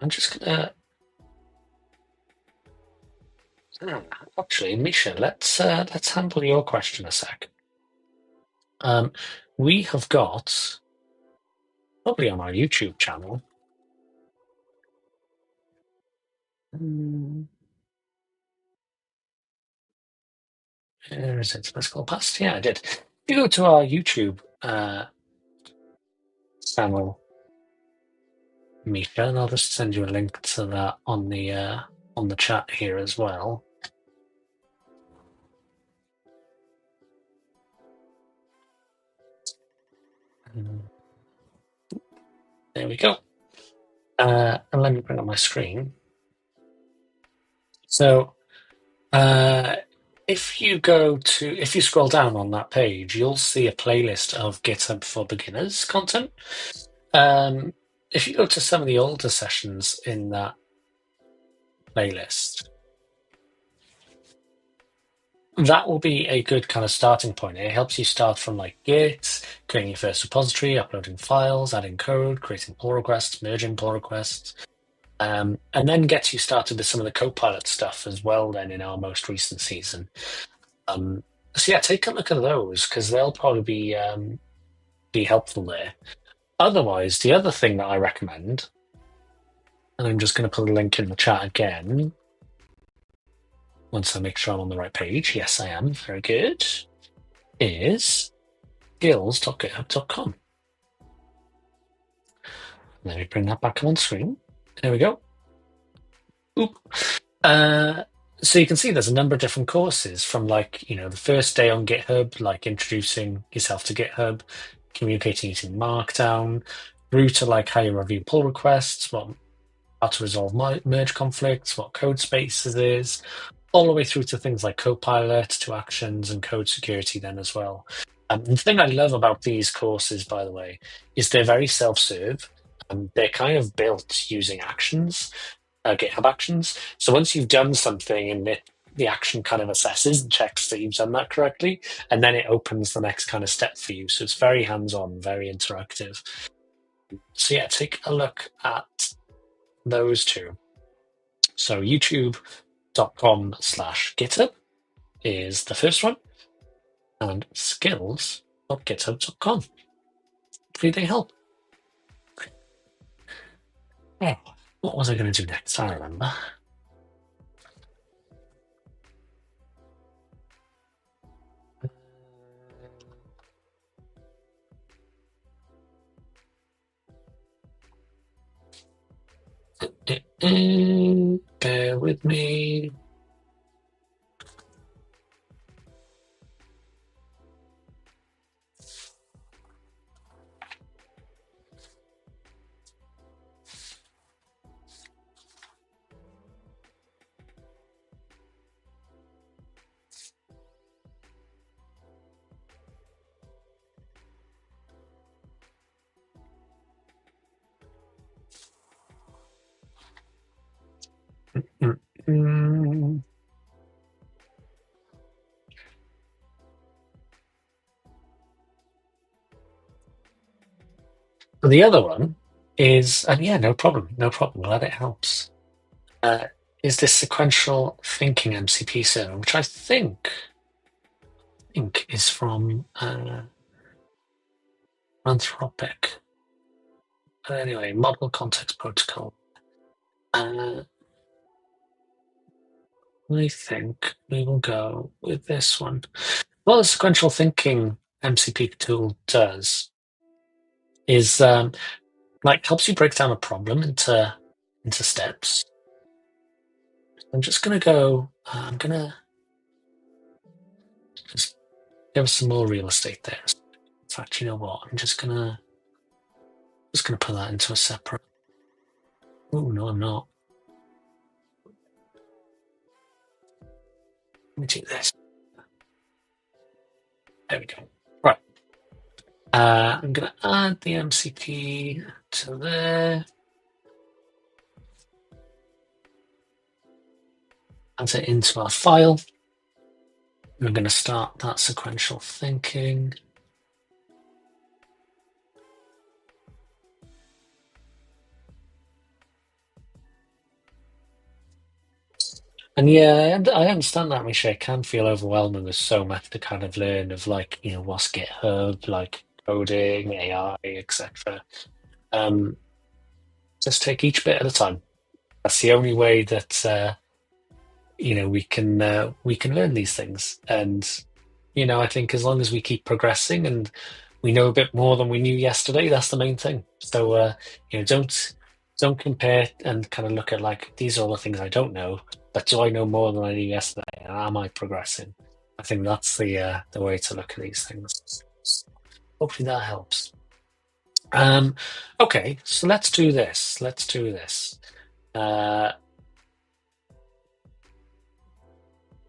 I'm just gonna actually, Misha, let's handle your question a sec. We have got probably on our YouTube channel. Where is it? Let's go past. Yeah, I did. If you go to our YouTube channel, Misha, and I'll just send you a link to that on the chat here as well. There we go. And let me bring up my screen. So if you scroll down on that page, you'll see a playlist of GitHub for Beginners content. If you go to some of the older sessions in that playlist, that will be a good kind of starting point. It helps you start from like Git, creating your first repository, uploading files, adding code, creating pull requests, merging pull requests, and then gets you started with some of the Copilot stuff as well then in our most recent season. So yeah, take a look at those because they'll probably be helpful there. Otherwise, the other thing that I recommend, and I'm just going to put a link in the chat again, once I make sure I'm on the right page. Yes, I am. Very good. Is skills.github.com. Let me bring that back on screen. There we go. Oop. So you can see there's a number of different courses from the first day on GitHub, like introducing yourself to GitHub, communicating using Markdown, through to how you review pull requests, how to resolve merge conflicts, what code spaces is, all the way through to things like Copilot, to actions and code security then as well. The thing I love about these courses, by the way, is they're very self-serve. They're kind of built using actions, GitHub actions. So once you've done something and the action kind of assesses and checks that you've done that correctly, and then it opens the next kind of step for you. So it's very hands-on, very interactive. So yeah, take a look at those two. So youtube.com/GitHub is the first one, and skills.github.com. Hopefully they help. Oh, what was I going to do next? I remember. Bear with me. The other one is, and yeah, no problem, glad it helps, is this sequential thinking MCP server, which I think is from Anthropic. But anyway, model context protocol. I think we will go with this one. What the sequential thinking MCP tool does is helps you break down a problem into steps. I'm just going to go, I'm going to just give us some more real estate there. In fact, you know what? I'm just going to put that into a separate. Oh, no, I'm not. Let me do this. There we go. Right. I'm going to add the MCP to there. Add it into our file. We're going to start that sequential thinking. And yeah, I understand that, Michelle. It can feel overwhelming. There's so much to kind of learn of what's GitHub, coding, AI, etc. Just take each bit at a time. That's the only way that we can learn these things. And I think as long as we keep progressing and we know a bit more than we knew yesterday, that's the main thing. So don't compare and kind of look at these are all the things I don't know, but do I know more than I knew yesterday? And am I progressing? I think that's the way to look at these things. Hopefully that helps. Okay, so let's do this. What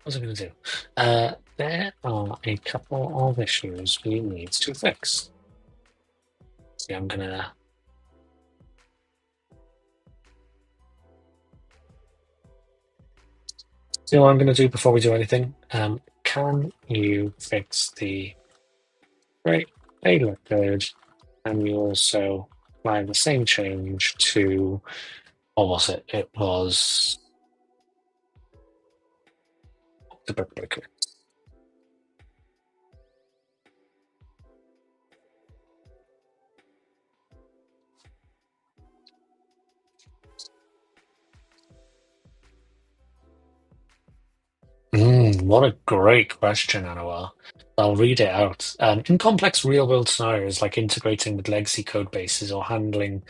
was I going to do? There are a couple of issues we need to fix. See, I'm going to... See what I'm going to do before we do anything? Can you fix the payload code? And you also apply the same change to... What was it? It was... the book breaker. What a great question, Anwar. I'll read it out. In complex real-world scenarios like integrating with legacy code bases or handling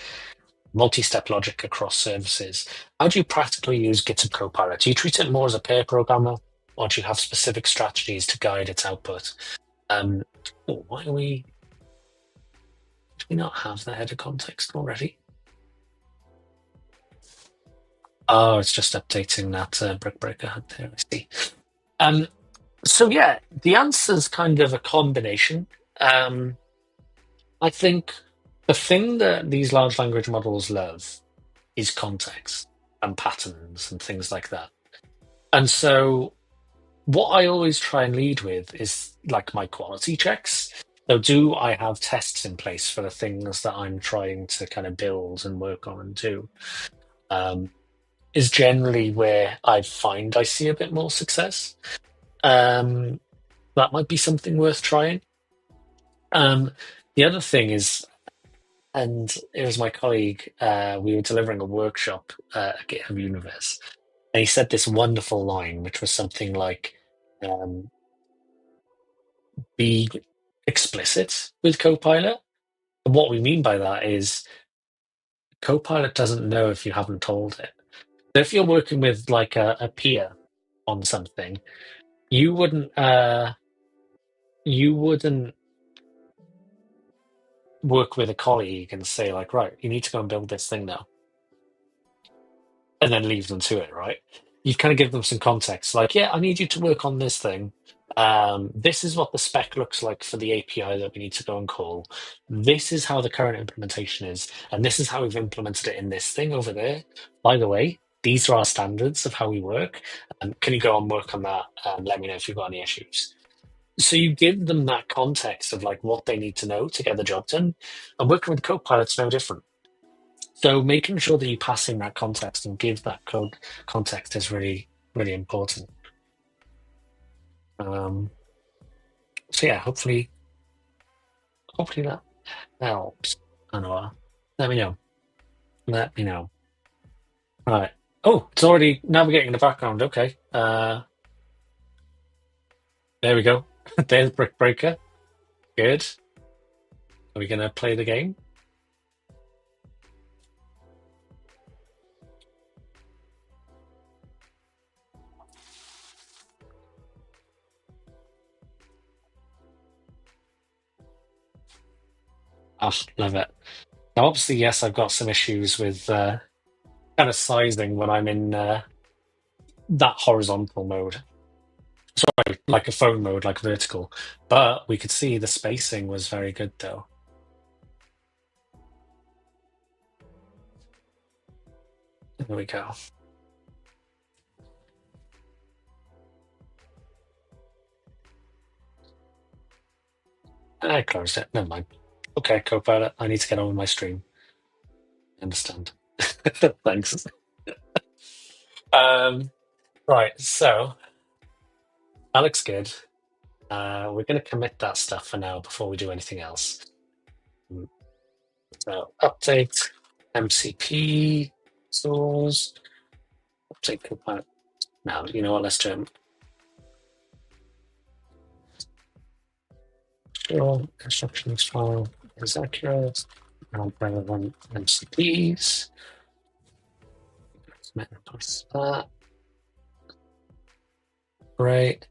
multi-step logic across services, how do you practically use GitHub Copilot? Do you treat it more as a pair programmer, or do you have specific strategies to guide its output? Why are we? Do we not have the header context already? Oh, it's just updating that brick breaker head there. I see. So yeah, the answer's kind of a combination. I think the thing that these large language models love is context and patterns and things like that. And so what I always try and lead with is like my quality checks. So do I have tests in place for the things that I'm trying to kind of build and work on and do? Is generally where I find I see a bit more success. That might be something worth trying. The other thing is, and it was my colleague, we were delivering a workshop at GitHub Universe, and he said this wonderful line, which was something like, be explicit with Copilot. And what we mean by that is Copilot doesn't know if you haven't told it. So if you're working with like a peer on something, you wouldn't work with a colleague and say like, right, you need to go and build this thing now, and then leave them to it, right? You kind of give them some context, like, yeah, I need you to work on this thing. This is what the spec looks like for the API that we need to go and call. This is how the current implementation is, and this is how we've implemented it in this thing over there. By the way, these are our standards of how we work. Can you go and work on that? Let me know if you've got any issues. So you give them that context of like what they need to know to get the job done. And working with Copilot's no different. So making sure that you pass in that context and give that code context is really, really important. So yeah, hopefully that helps. Anwar, let me know. Let me know. Right. Oh, it's already navigating in the background. Okay. There we go. There's Brick Breaker. Good. Are we going to play the game? Oh, love it. Now, obviously, yes, I've got some issues with kind of sizing when I'm in that horizontal mode. Sorry, like a phone mode, like vertical. But we could see the spacing was very good, though. There we go. I closed it. Never mind. Okay, Copilot, I need to get on with my stream. I understand. Thanks. Right, so that looks good. We're going to commit that stuff for now before we do anything else. So update MCP stores. Update Copilot. Now, you know what? Let's do it. Sure, instructions file is accurate. Now relevant MCPs. That. Great.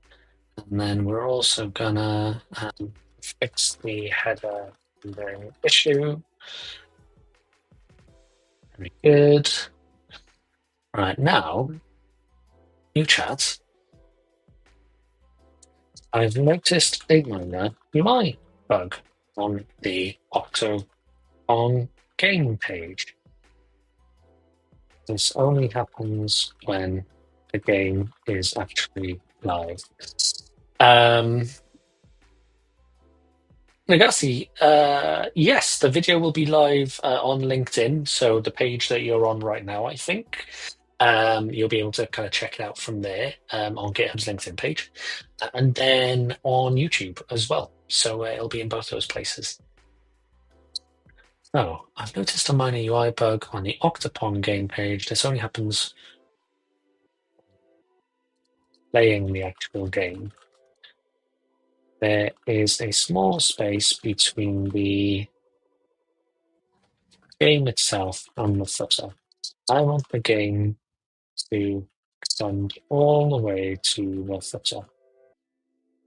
And then we're also gonna fix the header rendering issue. Very good. Right now, new chat. I've noticed a minor UI bug on the Pong game page. This only happens when the game is actually live. Nagasi, yes, the video will be live on LinkedIn, so the page that you're on right now, I think. You'll be able to kind of check it out from there on GitHub's LinkedIn page, and then on YouTube as well. So it'll be in both those places. Oh, I've noticed a minor UI bug on the Octopong game page. This only happens. playing the actual game, there is a small space between the game itself and the footer. I want the game to extend all the way to the footer,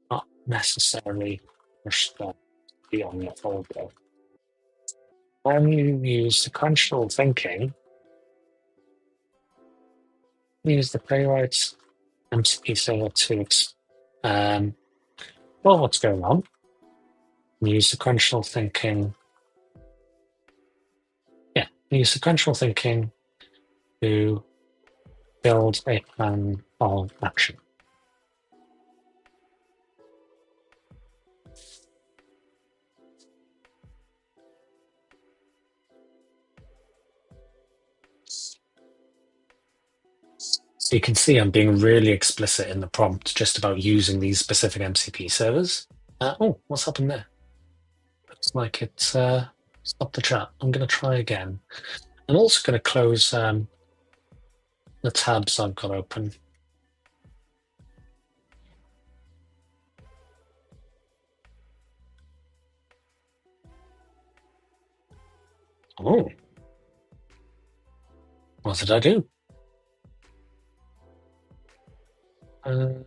not necessarily push that beyond the folder. When you use sequential thinking, use the Playwright MCP server to well, what's going on. Use sequential thinking. Yeah, use sequential thinking to build a plan of action. So you can see I'm being really explicit in the prompt just about using these specific MCP servers. Oh, what's happened there? Looks like it stopped the chat. I'm going to try again. I'm also going to close the tabs I've got open. Oh, what did I do? Let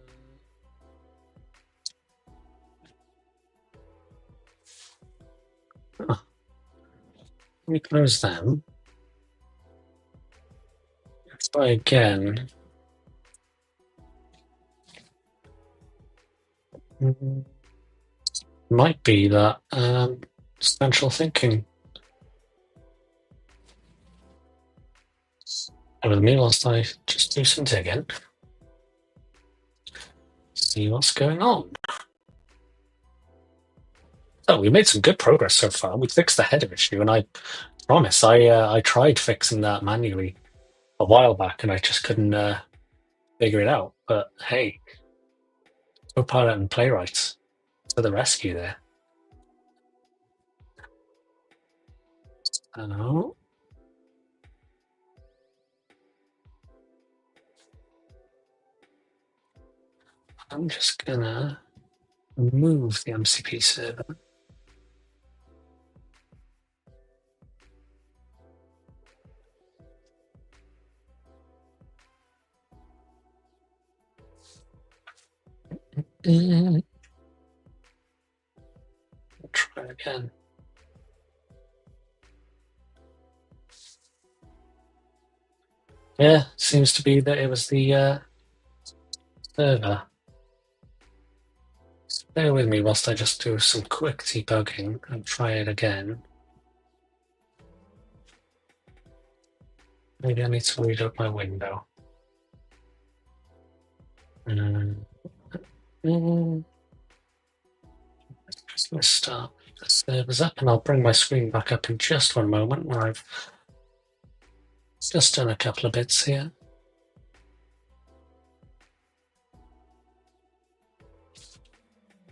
me close them. Let's try again. Might be that central thinking. With me whilst I just do some digging. See what's going on. Oh, we made some good progress so far. We fixed the header issue, and I promise I tried fixing that manually a while back, and I just couldn't figure it out. But hey, Copilot and Playwright to the rescue there. Oh. I'm just gonna remove the MCP server. Try again. Yeah, seems to be that it was the server. Bear with me whilst I just do some quick debugging and try it again. Maybe I need to read out my window. Just going to start the servers up, and I'll bring my screen back up in just one moment where I've just done a couple of bits here.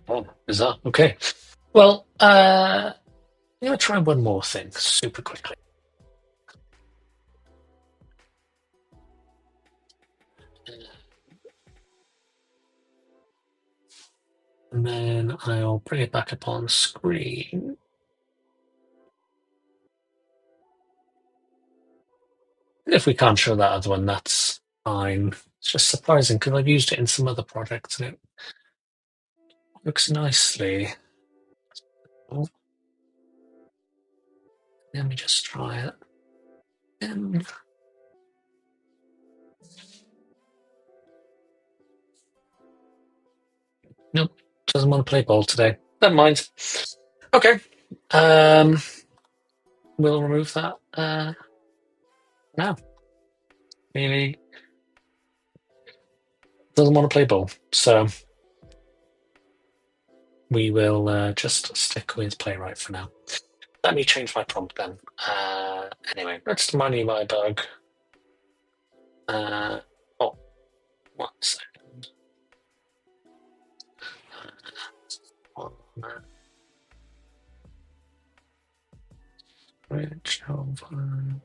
Oh, bizarre. Okay. Well, I'm going to try one more thing super quickly. And then I'll bring it back up on screen. If we can't show that other one, that's fine. It's just surprising because I've used it in some other projects and it works nicely. Oh. Let me just try it. And nope, doesn't want to play ball today. Never mind. Okay. We'll remove that now. Really doesn't want to play ball. So we will just stick with Playwright for now. Let me change my prompt then. Anyway, let's money my bug. Oh, 1 second. Bridge over.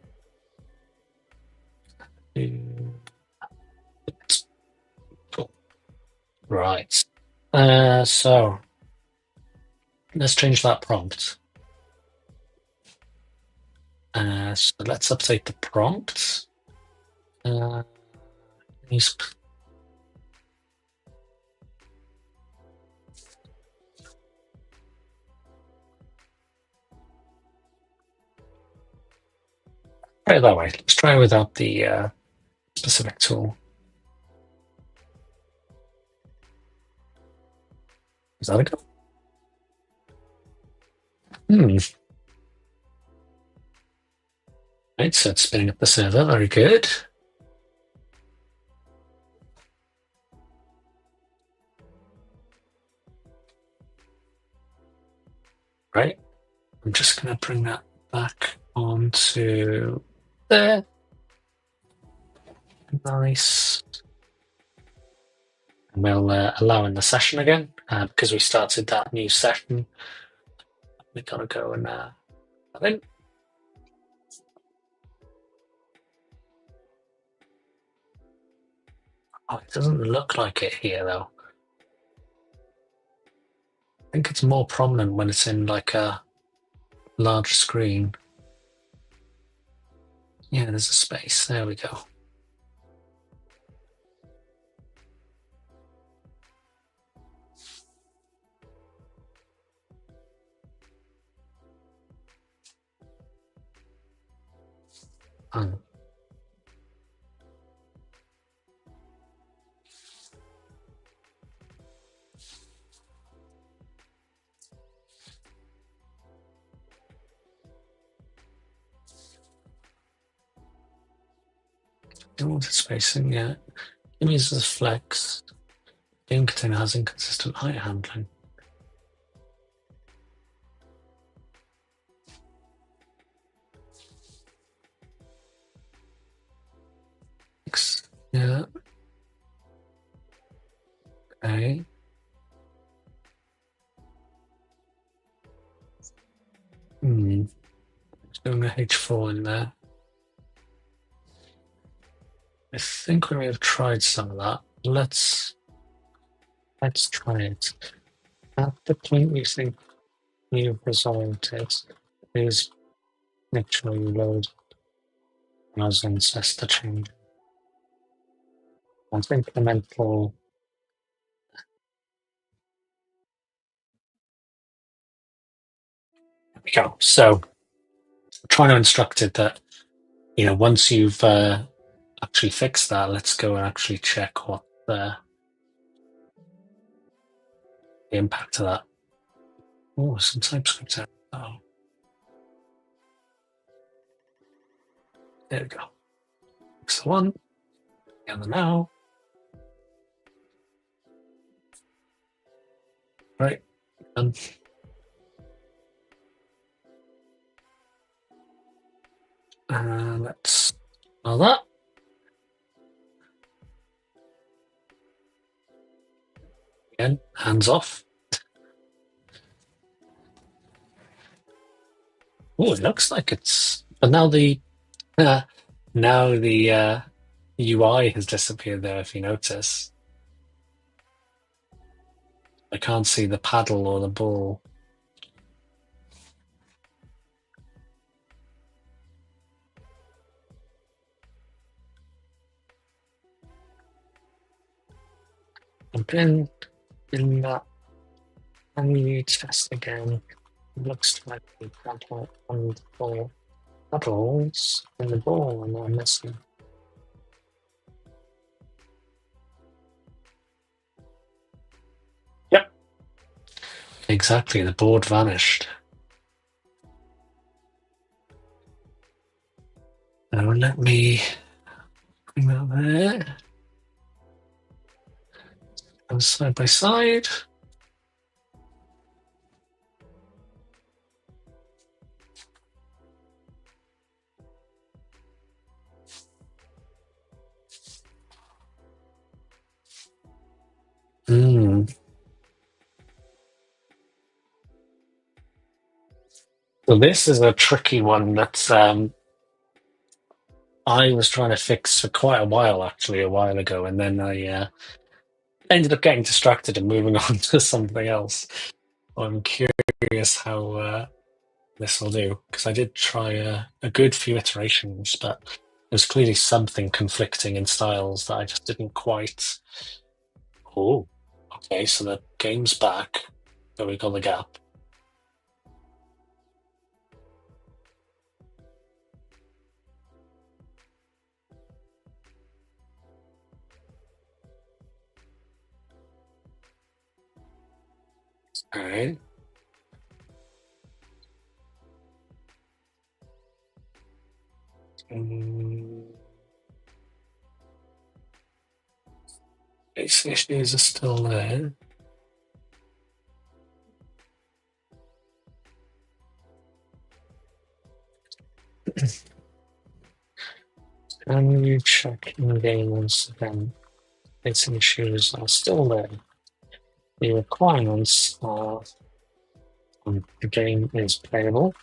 Cool. Right. So let's change that prompt. So let's update the prompt. Try it that way. Let's try it without the specific tool. Is that a go? Right, so it's spinning up the server. Very good. Right. I'm just going to bring that back onto there. Nice. And we'll allow in the session again because we started that new session. We got to go and add in. Oh, it doesn't look like it here though. I think it's more prominent when it's in like a large screen. Yeah, there's a space. There we go. Don't want it spacing yet. It uses flex. Game container has inconsistent height handling. Yeah. Okay. Just doing a H4 in there. I think we may have tried some of that. Let's try it. At the point we think you've resolved it, please make sure you load as ancestor change. I think incremental. There we go. So trying to instruct it that, once you've actually fixed that, let's go and actually check what the impact of that. Oh, some TypeScript out. Oh. There we go. That's the one. The other now. Right. Done. Let's all that. Again, hands off. Oh, it looks like it's. But now the UI has disappeared there. If you notice, I can't see the paddle or the ball. And then in that, and you test again. It looks like the paddle and the ball. Paddles and the ball and I'm missing. Yep. Exactly, the board vanished. Now let me bring that there. And side by side. So this is a tricky one that I was trying to fix for quite a while, actually, a while ago, and then I ended up getting distracted and moving on to something else. I'm curious how this will do, because I did try a good few iterations, but there's clearly something conflicting in styles that I just didn't quite. Oh, okay, so the game's back, but we got the gap. All right. Basic issues are still there. And you check in game once again. Basic issues are still there. The requirements are the game is playable,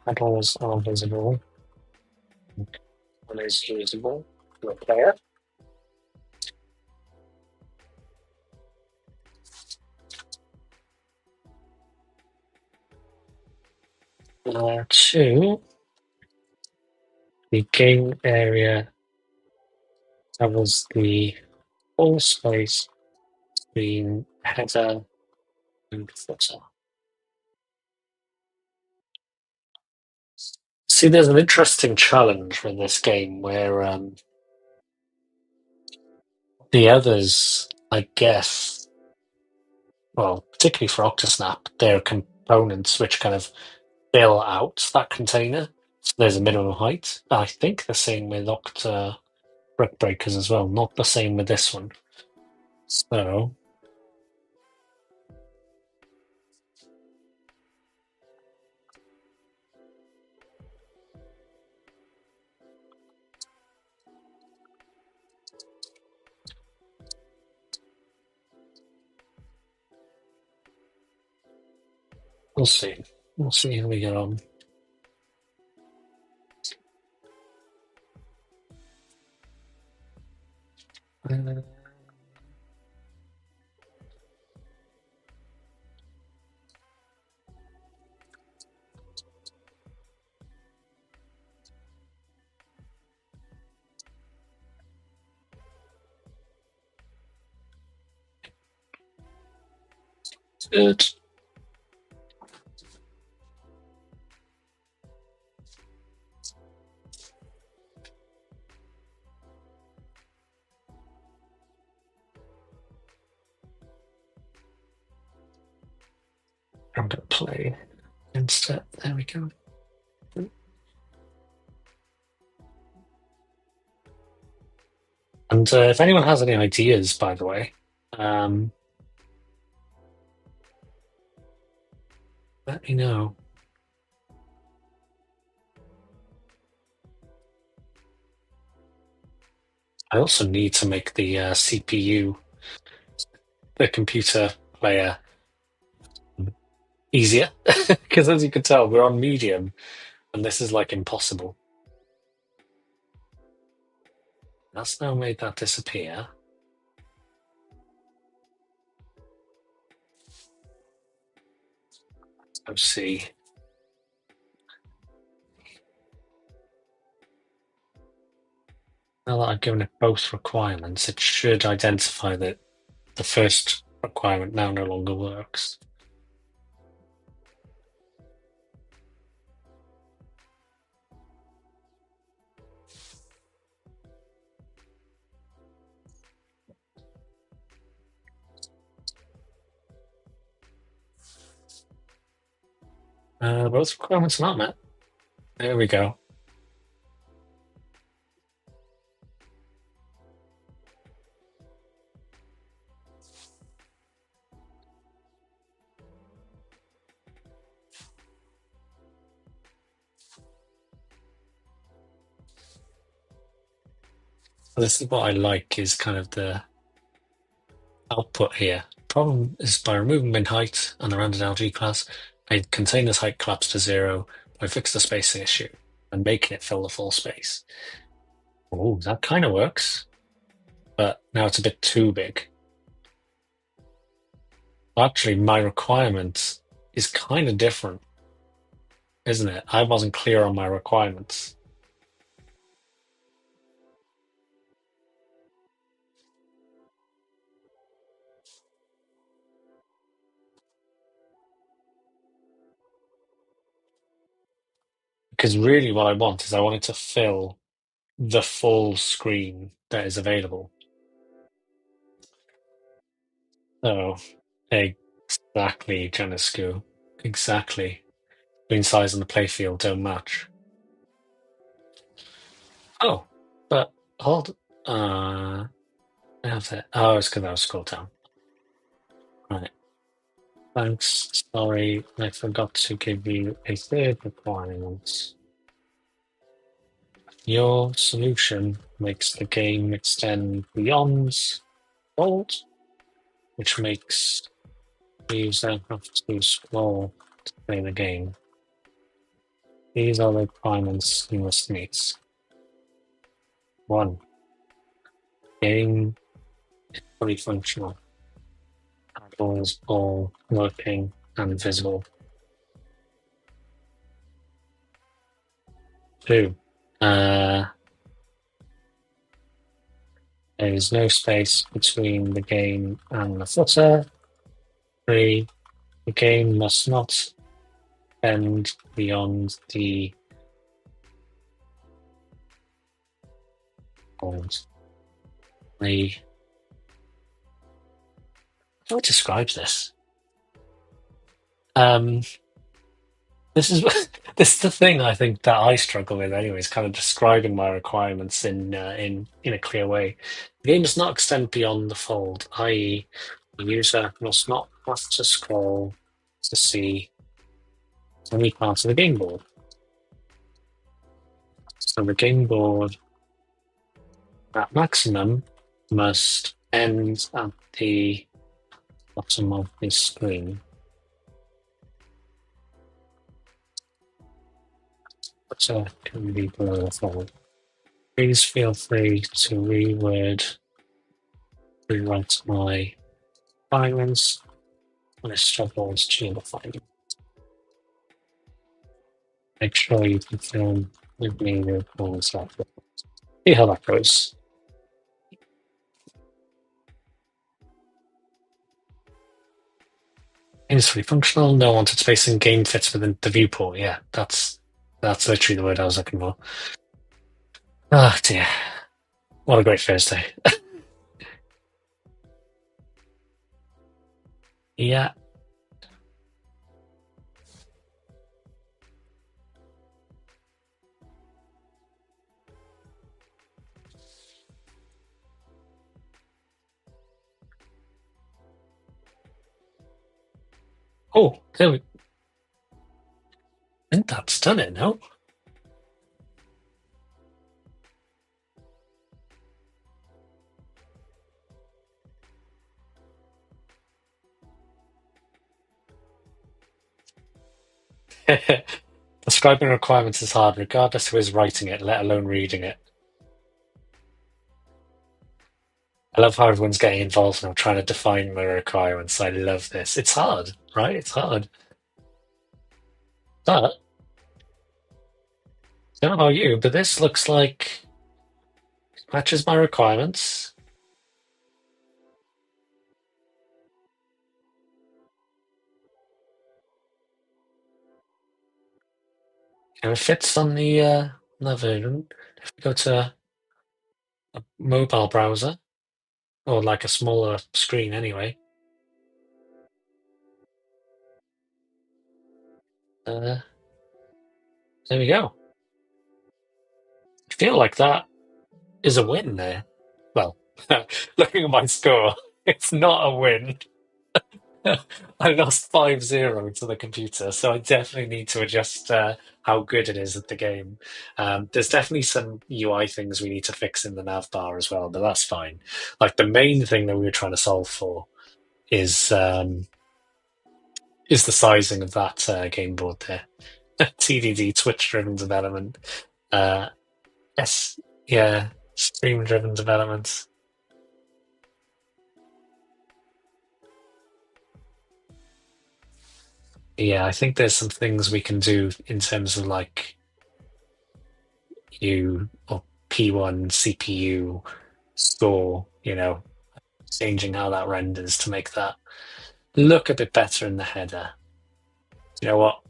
pedals are visible, and is usable for the player. Two, the game area covers the whole space between header and footer. See, there's an interesting challenge with this game where the others, I guess, well, particularly for Octosnap, they're components which kind of fill out that container. So there's a minimum height. I think the same with Octa Brick Breakers as well, not the same with this one. So we'll see. We'll see how we get on. Good. I'm going to play instead. There we go. And if anyone has any ideas, by the way, let me know. I also need to make the CPU, the computer player, easier, because as you can tell, we're on medium, and this is like impossible. That's now made that disappear. Let's see. Now that I've given it both requirements, it should identify that the first requirement now no longer works. Both requirements are not met. There we go. This is what I like, is kind of the output here. Problem is, by removing min height and the rounded LG class, I container's height collapsed to 0. I fixed the spacing issue and making it fill the full space. Oh, that kind of works, but now it's a bit too big. Actually, my requirement is kind of different, isn't it? I wasn't clear on my requirements. Because really what I want is I want it to fill the full screen that is available. So, exactly, Janiscu. Exactly. Screen size and the playfield don't match. Oh, but hold. How's it? Oh, it's because I was scroll down. Right. Thanks. Sorry, I forgot to give you a third requirement. Your solution makes the game extend beyond fold, which makes the user have to scroll to play the game. These are the requirements you must meet. 1. Game is fully functional. Handles all working and visible. 2. There is no space between the game and the footer. 3. The game must not bend beyond the hold. How do I describe this? This is this is the thing I think that I struggle with anyway, is kind of describing my requirements in a clear way. The game does not extend beyond the fold, i.e., the user must not have to scroll to see any part of the game board. So the game board at maximum must end at the bottom of the screen. So it can be below the fold. Please feel free to rewrite my requirements when it struggles to define them. Make sure you confirm with me the requirements after. See how that goes. Game is fully functional, no wanted spacing, game fits within the viewport. Yeah, that's literally the word I was looking for. Ah, dear. What a great Thursday. Yeah. Oh, there we. I think that's done it, no? Describing requirements is hard, regardless who is writing it, let alone reading it. I love how everyone's getting involved and I'm trying to define my requirements. I love this. It's hard, right? It's hard. But, I don't know about you, but this looks like it matches my requirements. And it fits on the version. If we go to a mobile browser, or like a smaller screen anyway, there we go. I feel like that is a win there. Well, looking at my score, it's not a win. I lost 5-0 to the computer, so I definitely need to adjust how good it is at the game. There's definitely some UI things we need to fix in the nav bar as well, but that's fine. Like the main thing that we were trying to solve for is the sizing of that game board there. TDD, Twitch-driven development. Uh, yeah, stream-driven development. Yeah, I think there's some things we can do in terms of like U or P1 CPU score, changing how that renders to make that look a bit better in the header. You know what?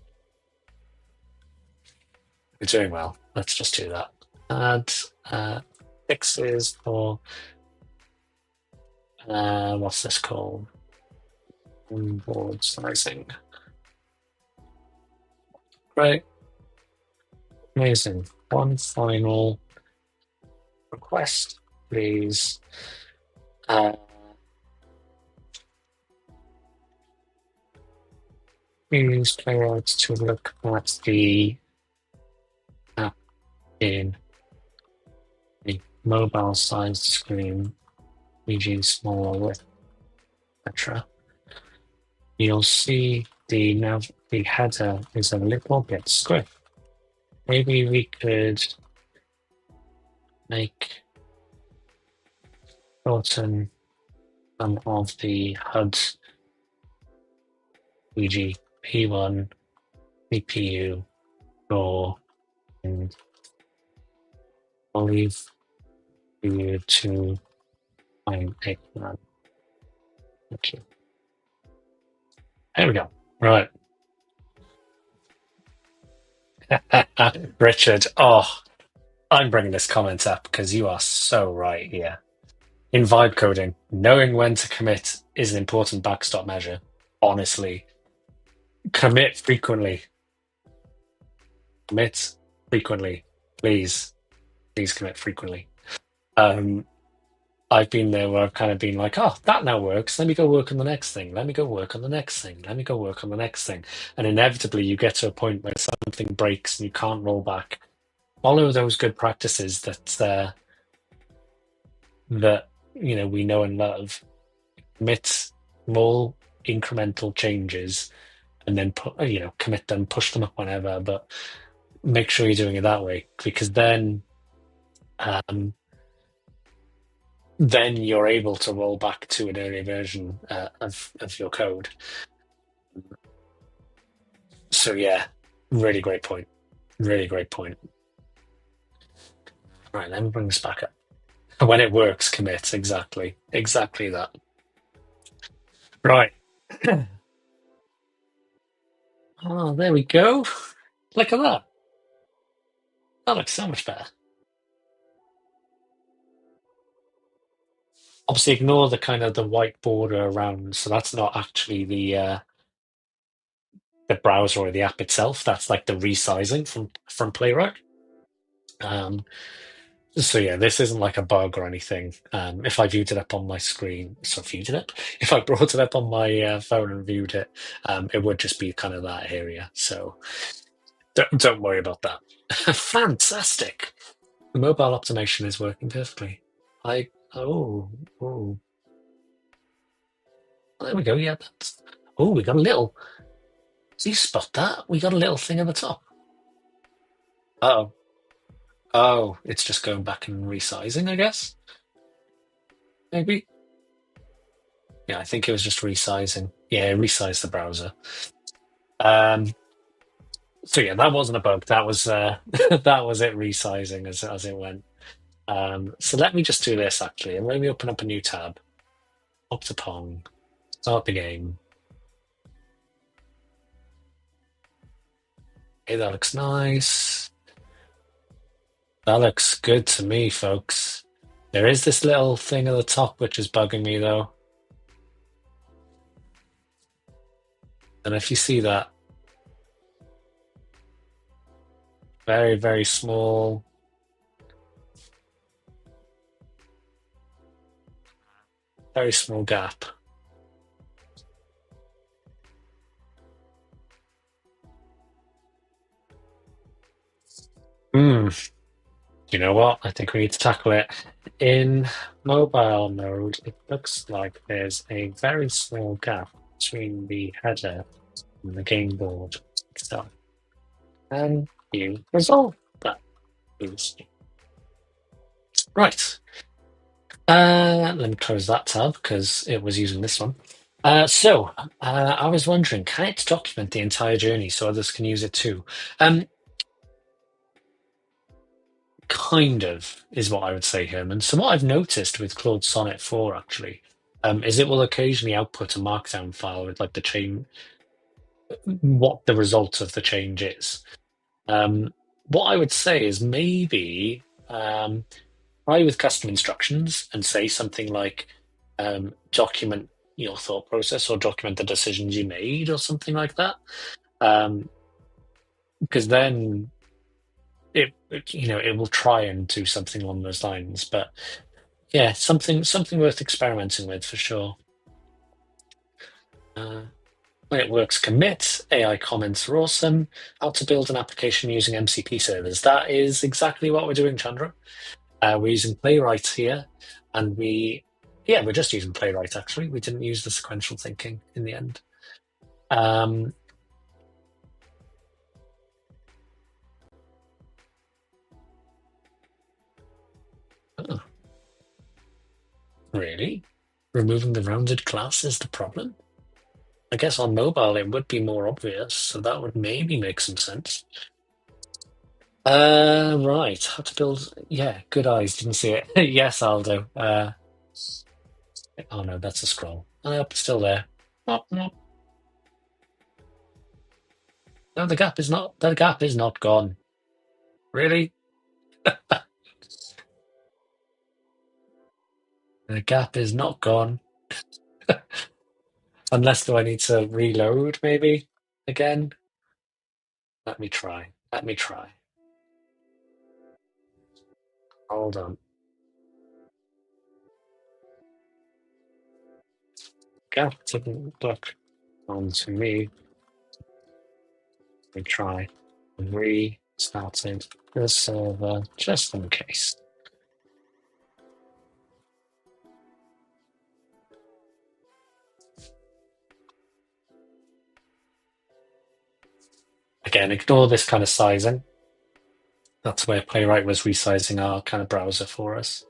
We're doing well. Let's just do that. Add fixes for what's this called? Board sizing. Great. Amazing. One final request, please. Use Playwright to look at the app in a mobile-sized screen, e.g. smaller width, etc. You'll see the header is a little bit squiff. Maybe we could make shorten some of the HUD, e.g. P1, CPU, or and I'll leave you to find a plan. Thank you. There we go. Right. Richard, I'm bringing this comment up because you are so right here. In vibe coding, knowing when to commit is an important backstop measure. Honestly, commit frequently. Commit frequently, please. Please commit frequently. I've been there where I've kind of been like, oh, that now works. Let me go work on the next thing. Let me go work on the next thing. Let me go work on the next thing. And inevitably, you get to a point where something breaks and you can't roll back. Follow those good practices that we know and love. Commit small incremental changes, and then commit them, push them up whenever. But make sure you're doing it that way, because then you're able to roll back to an earlier version of your code. So yeah, really great point. Really great point. Right, let me bring this back up. When it works, commit. Exactly that. Right. Oh, there we go. Look at that. That looks so much better. Obviously, ignore the kind of the white border around. So that's not actually the browser or the app itself. That's like the resizing from Playwright. So yeah, this isn't like a bug or anything. If I viewed it up on my screen, if I brought it up on my phone and viewed it, it would just be kind of that area. So don't worry about that. Fantastic. The mobile optimization is working perfectly. Oh, there we go. Yeah, we got a little. Do you spot that? We got a little thing at the top. Oh, it's just going back and resizing, I guess. Maybe. Yeah, I think it was just resizing. Yeah, resize the browser. So yeah, that wasn't a bug. That was that was it resizing as it went. So let me just do this actually, and let me open up a new tab. Up to Pong. Start the game. Hey, that looks nice. That looks good to me, folks. There is this little thing at the top which is bugging me though. And if you see that, very, very small. Very small gap. You know what? I think we need to tackle it. In mobile mode, it looks like there's a very small gap between the header and the game board. So, can you resolve that, please? Right. Let me close that tab because it was using this one. I was wondering, can it document the entire journey so others can use it too? Kind of is what I would say, Herman. So what I've noticed with Claude Sonnet 4 actually, is it will occasionally output a markdown file with like the change, what the result of the change is. What I would say is maybe try with custom instructions and say something like document your thought process or document the decisions you made or something like that. Because then it will try and do something along those lines. But yeah, something worth experimenting with for sure. When it works, commit. AI comments are awesome. How to build an application using MCP servers. That is exactly what we're doing, Chandra. We're using Playwright here, and we're just using Playwright actually. We didn't use the sequential thinking in the end. Oh, really? Removing the rounded class is the problem? I guess on mobile it would be more obvious, so that would maybe make some sense. Right. How to build? Yeah, good eyes. Didn't see it. Yes, Aldo. Oh no, that's a scroll. Still there. Oh, no, no, the gap is not. The gap is not gone. Really? The gap is not gone. Unless do I need to reload maybe again? Let me try. Let me try. Hold on. Gap didn't look on to me. Let me try. Restarted the server just in case. Again, ignore this kind of sizing. That's where Playwright was resizing our kind of browser for us.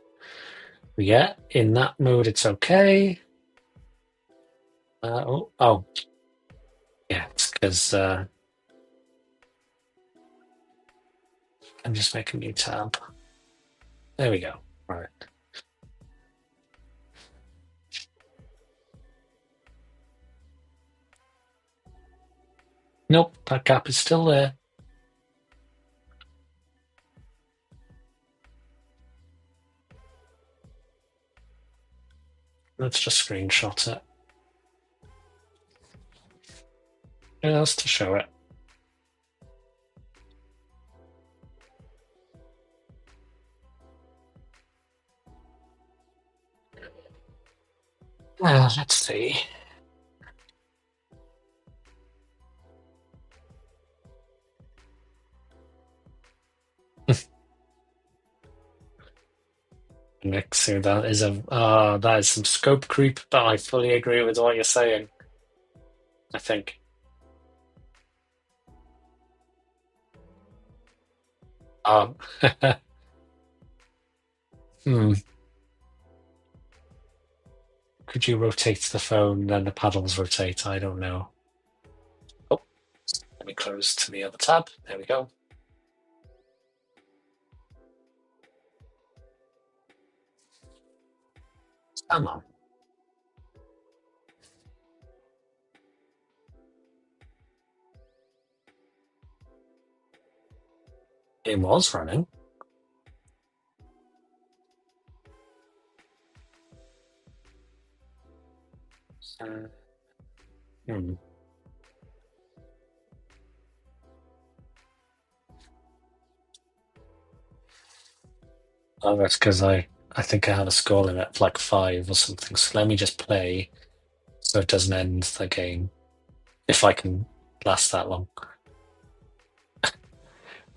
But yeah, in that mode, it's okay. Oh, yeah, it's because I'm just making a new tab. There we go. All right. Nope, that gap is still there. Let's just screenshot it. Just to show it. Let's see. Mixer, that is some scope creep, but I fully agree with what you're saying. I think. Um, hmm. Could you rotate the phone, then the paddles rotate? I don't know. Oh, let me close to the other tab. There we go. Come on. It was running. Hmm. Oh, that's because I think I have a score limit of like 5 or something. So let me just play so it doesn't end the game. If I can last that long.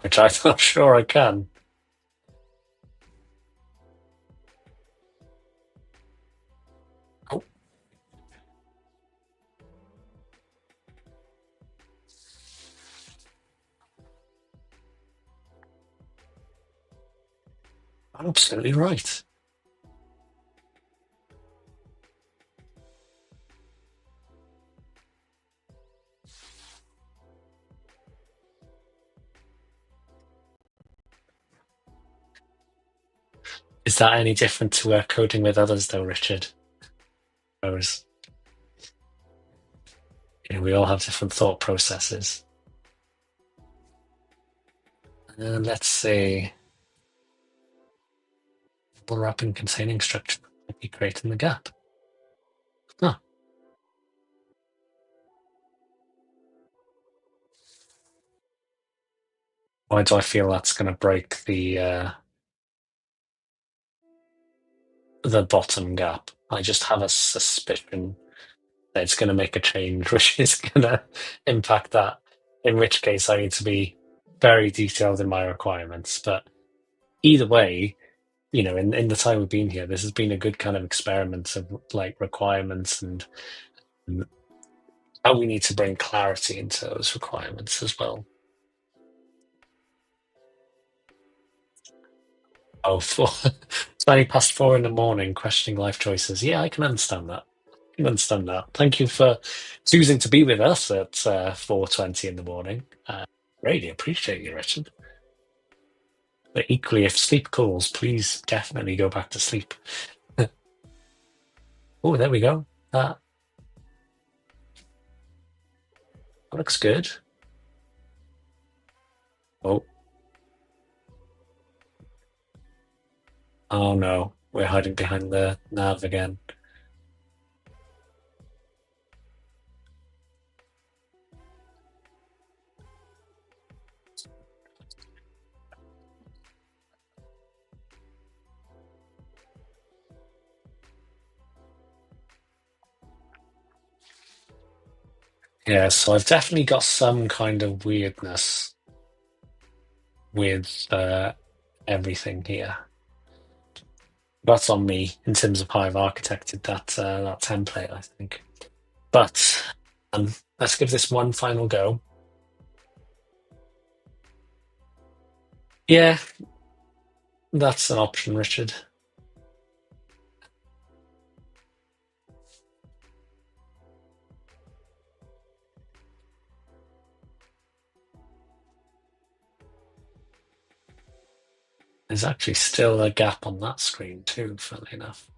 Which I'm not sure I can. Oh. Absolutely right. Is that any different to coding with others, though, Richard? Whereas, we all have different thought processes. Let's see. Wrapping containing structure might be creating the gap. Huh. Why do I feel that's going to break the bottom gap? I just have a suspicion that it's going to make a change, which is going to impact that. In which case, I need to be very detailed in my requirements. But either way, in the time we've been here, this has been a good kind of experiment of like requirements and how we need to bring clarity into those requirements as well. Oh, 4 in the morning, questioning life choices. Yeah, I can understand that. Thank you for choosing to be with us at 4:20 in the morning. Really appreciate you, Richard. But equally, if sleep calls, please definitely go back to sleep. Oh, there we go. That looks good. Oh. Oh no, we're hiding behind the nav again. Yeah, so I've definitely got some kind of weirdness with everything here. That's on me in terms of how I've architected that template, I think. But let's give this one final go. Yeah, that's an option, Richard. There's actually still a gap on that screen too, funnily enough.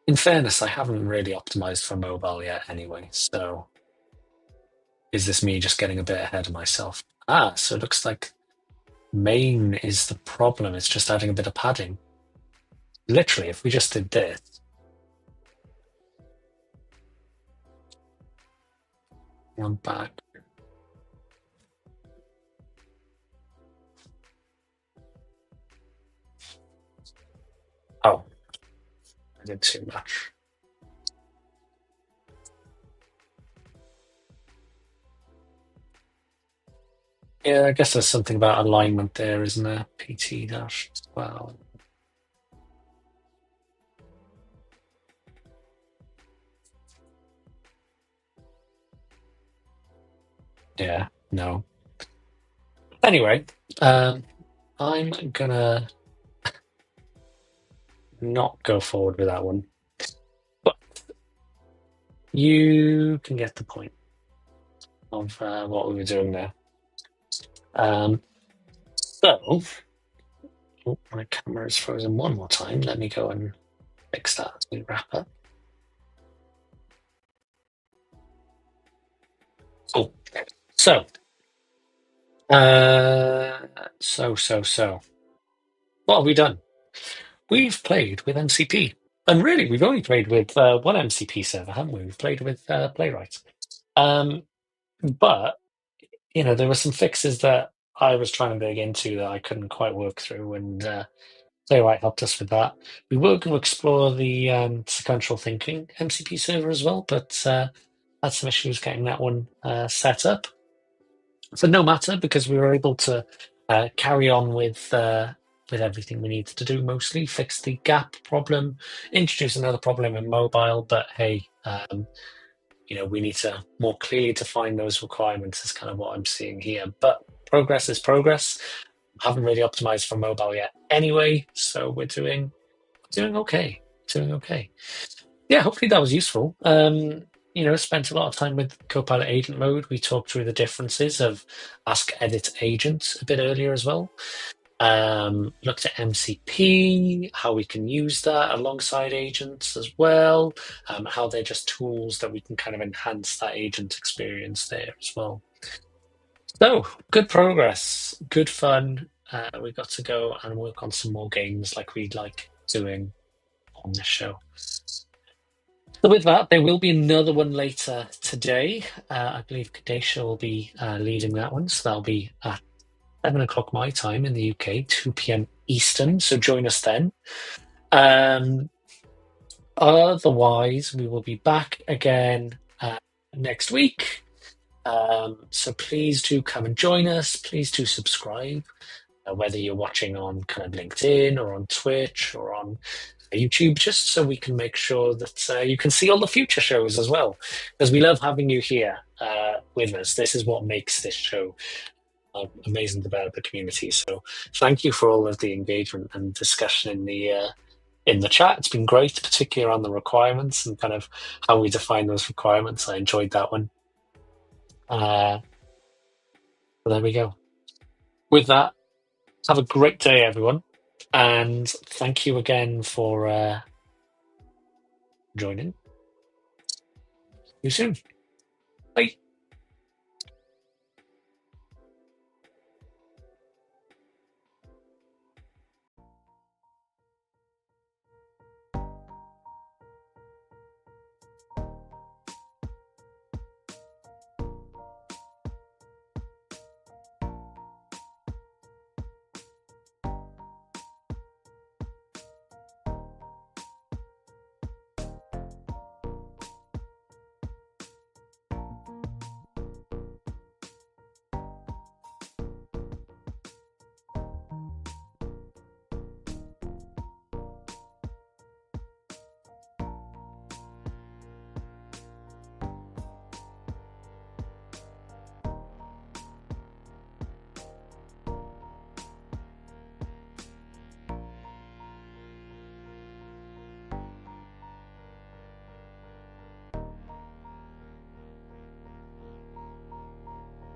In fairness, I haven't really optimized for mobile yet anyway, so is this me just getting a bit ahead of myself? So it looks like main is the problem. It's just adding a bit of padding. Literally, if we just did this. One back. Oh, I did too much. Yeah, I guess there's something about alignment there, isn't there? PT dash as well. Yeah, no. Anyway, I'm gonna not go forward with that one. But you can get the point of what we were doing there. So, my camera is frozen one more time. Let me go and fix that as we wrap up. Cool. So, what have we done? We've played with MCP. And really, we've only played with one MCP server, haven't we? We've played with Playwright. But, there were some fixes that I was trying to dig into that I couldn't quite work through, and Playwright helped us with that. We were going to explore the sequential thinking MCP server as well, but had some issues getting that one set up. So no matter, because we were able to carry on with everything we needed to do, mostly fix the gap problem, introduce another problem in mobile. But hey, we need to more clearly define those requirements. Is kind of what I'm seeing here. But progress is progress. Haven't really optimized for mobile yet, anyway. So we're doing okay. Yeah, hopefully that was useful. spent a lot of time with Copilot Agent Mode. We talked through the differences of Ask Edit Agent a bit earlier as well. Looked at MCP, how we can use that alongside agents as well, how they're just tools that we can kind of enhance that agent experience there as well. So, good progress, good fun. We got to go and work on some more games like we like doing on this show. So with that, there will be another one later today. I believe Kadesha will be leading that one, so that'll be at 7 o'clock my time in the UK, 2 p.m. Eastern, so join us then. Otherwise, we will be back again next week. So please do come and join us. Please do subscribe, whether you're watching on kind of LinkedIn or on Twitch or on YouTube, just so we can make sure that you can see all the future shows as well, because we love having you here with us. This is what makes this show amazing developer community. So thank you for all of the engagement and discussion in the chat. It's been great, particularly around the requirements and kind of how we define those requirements. I enjoyed that one. So there we go. With that, have a great day, everyone. And thank you again for joining. See you soon. Bye.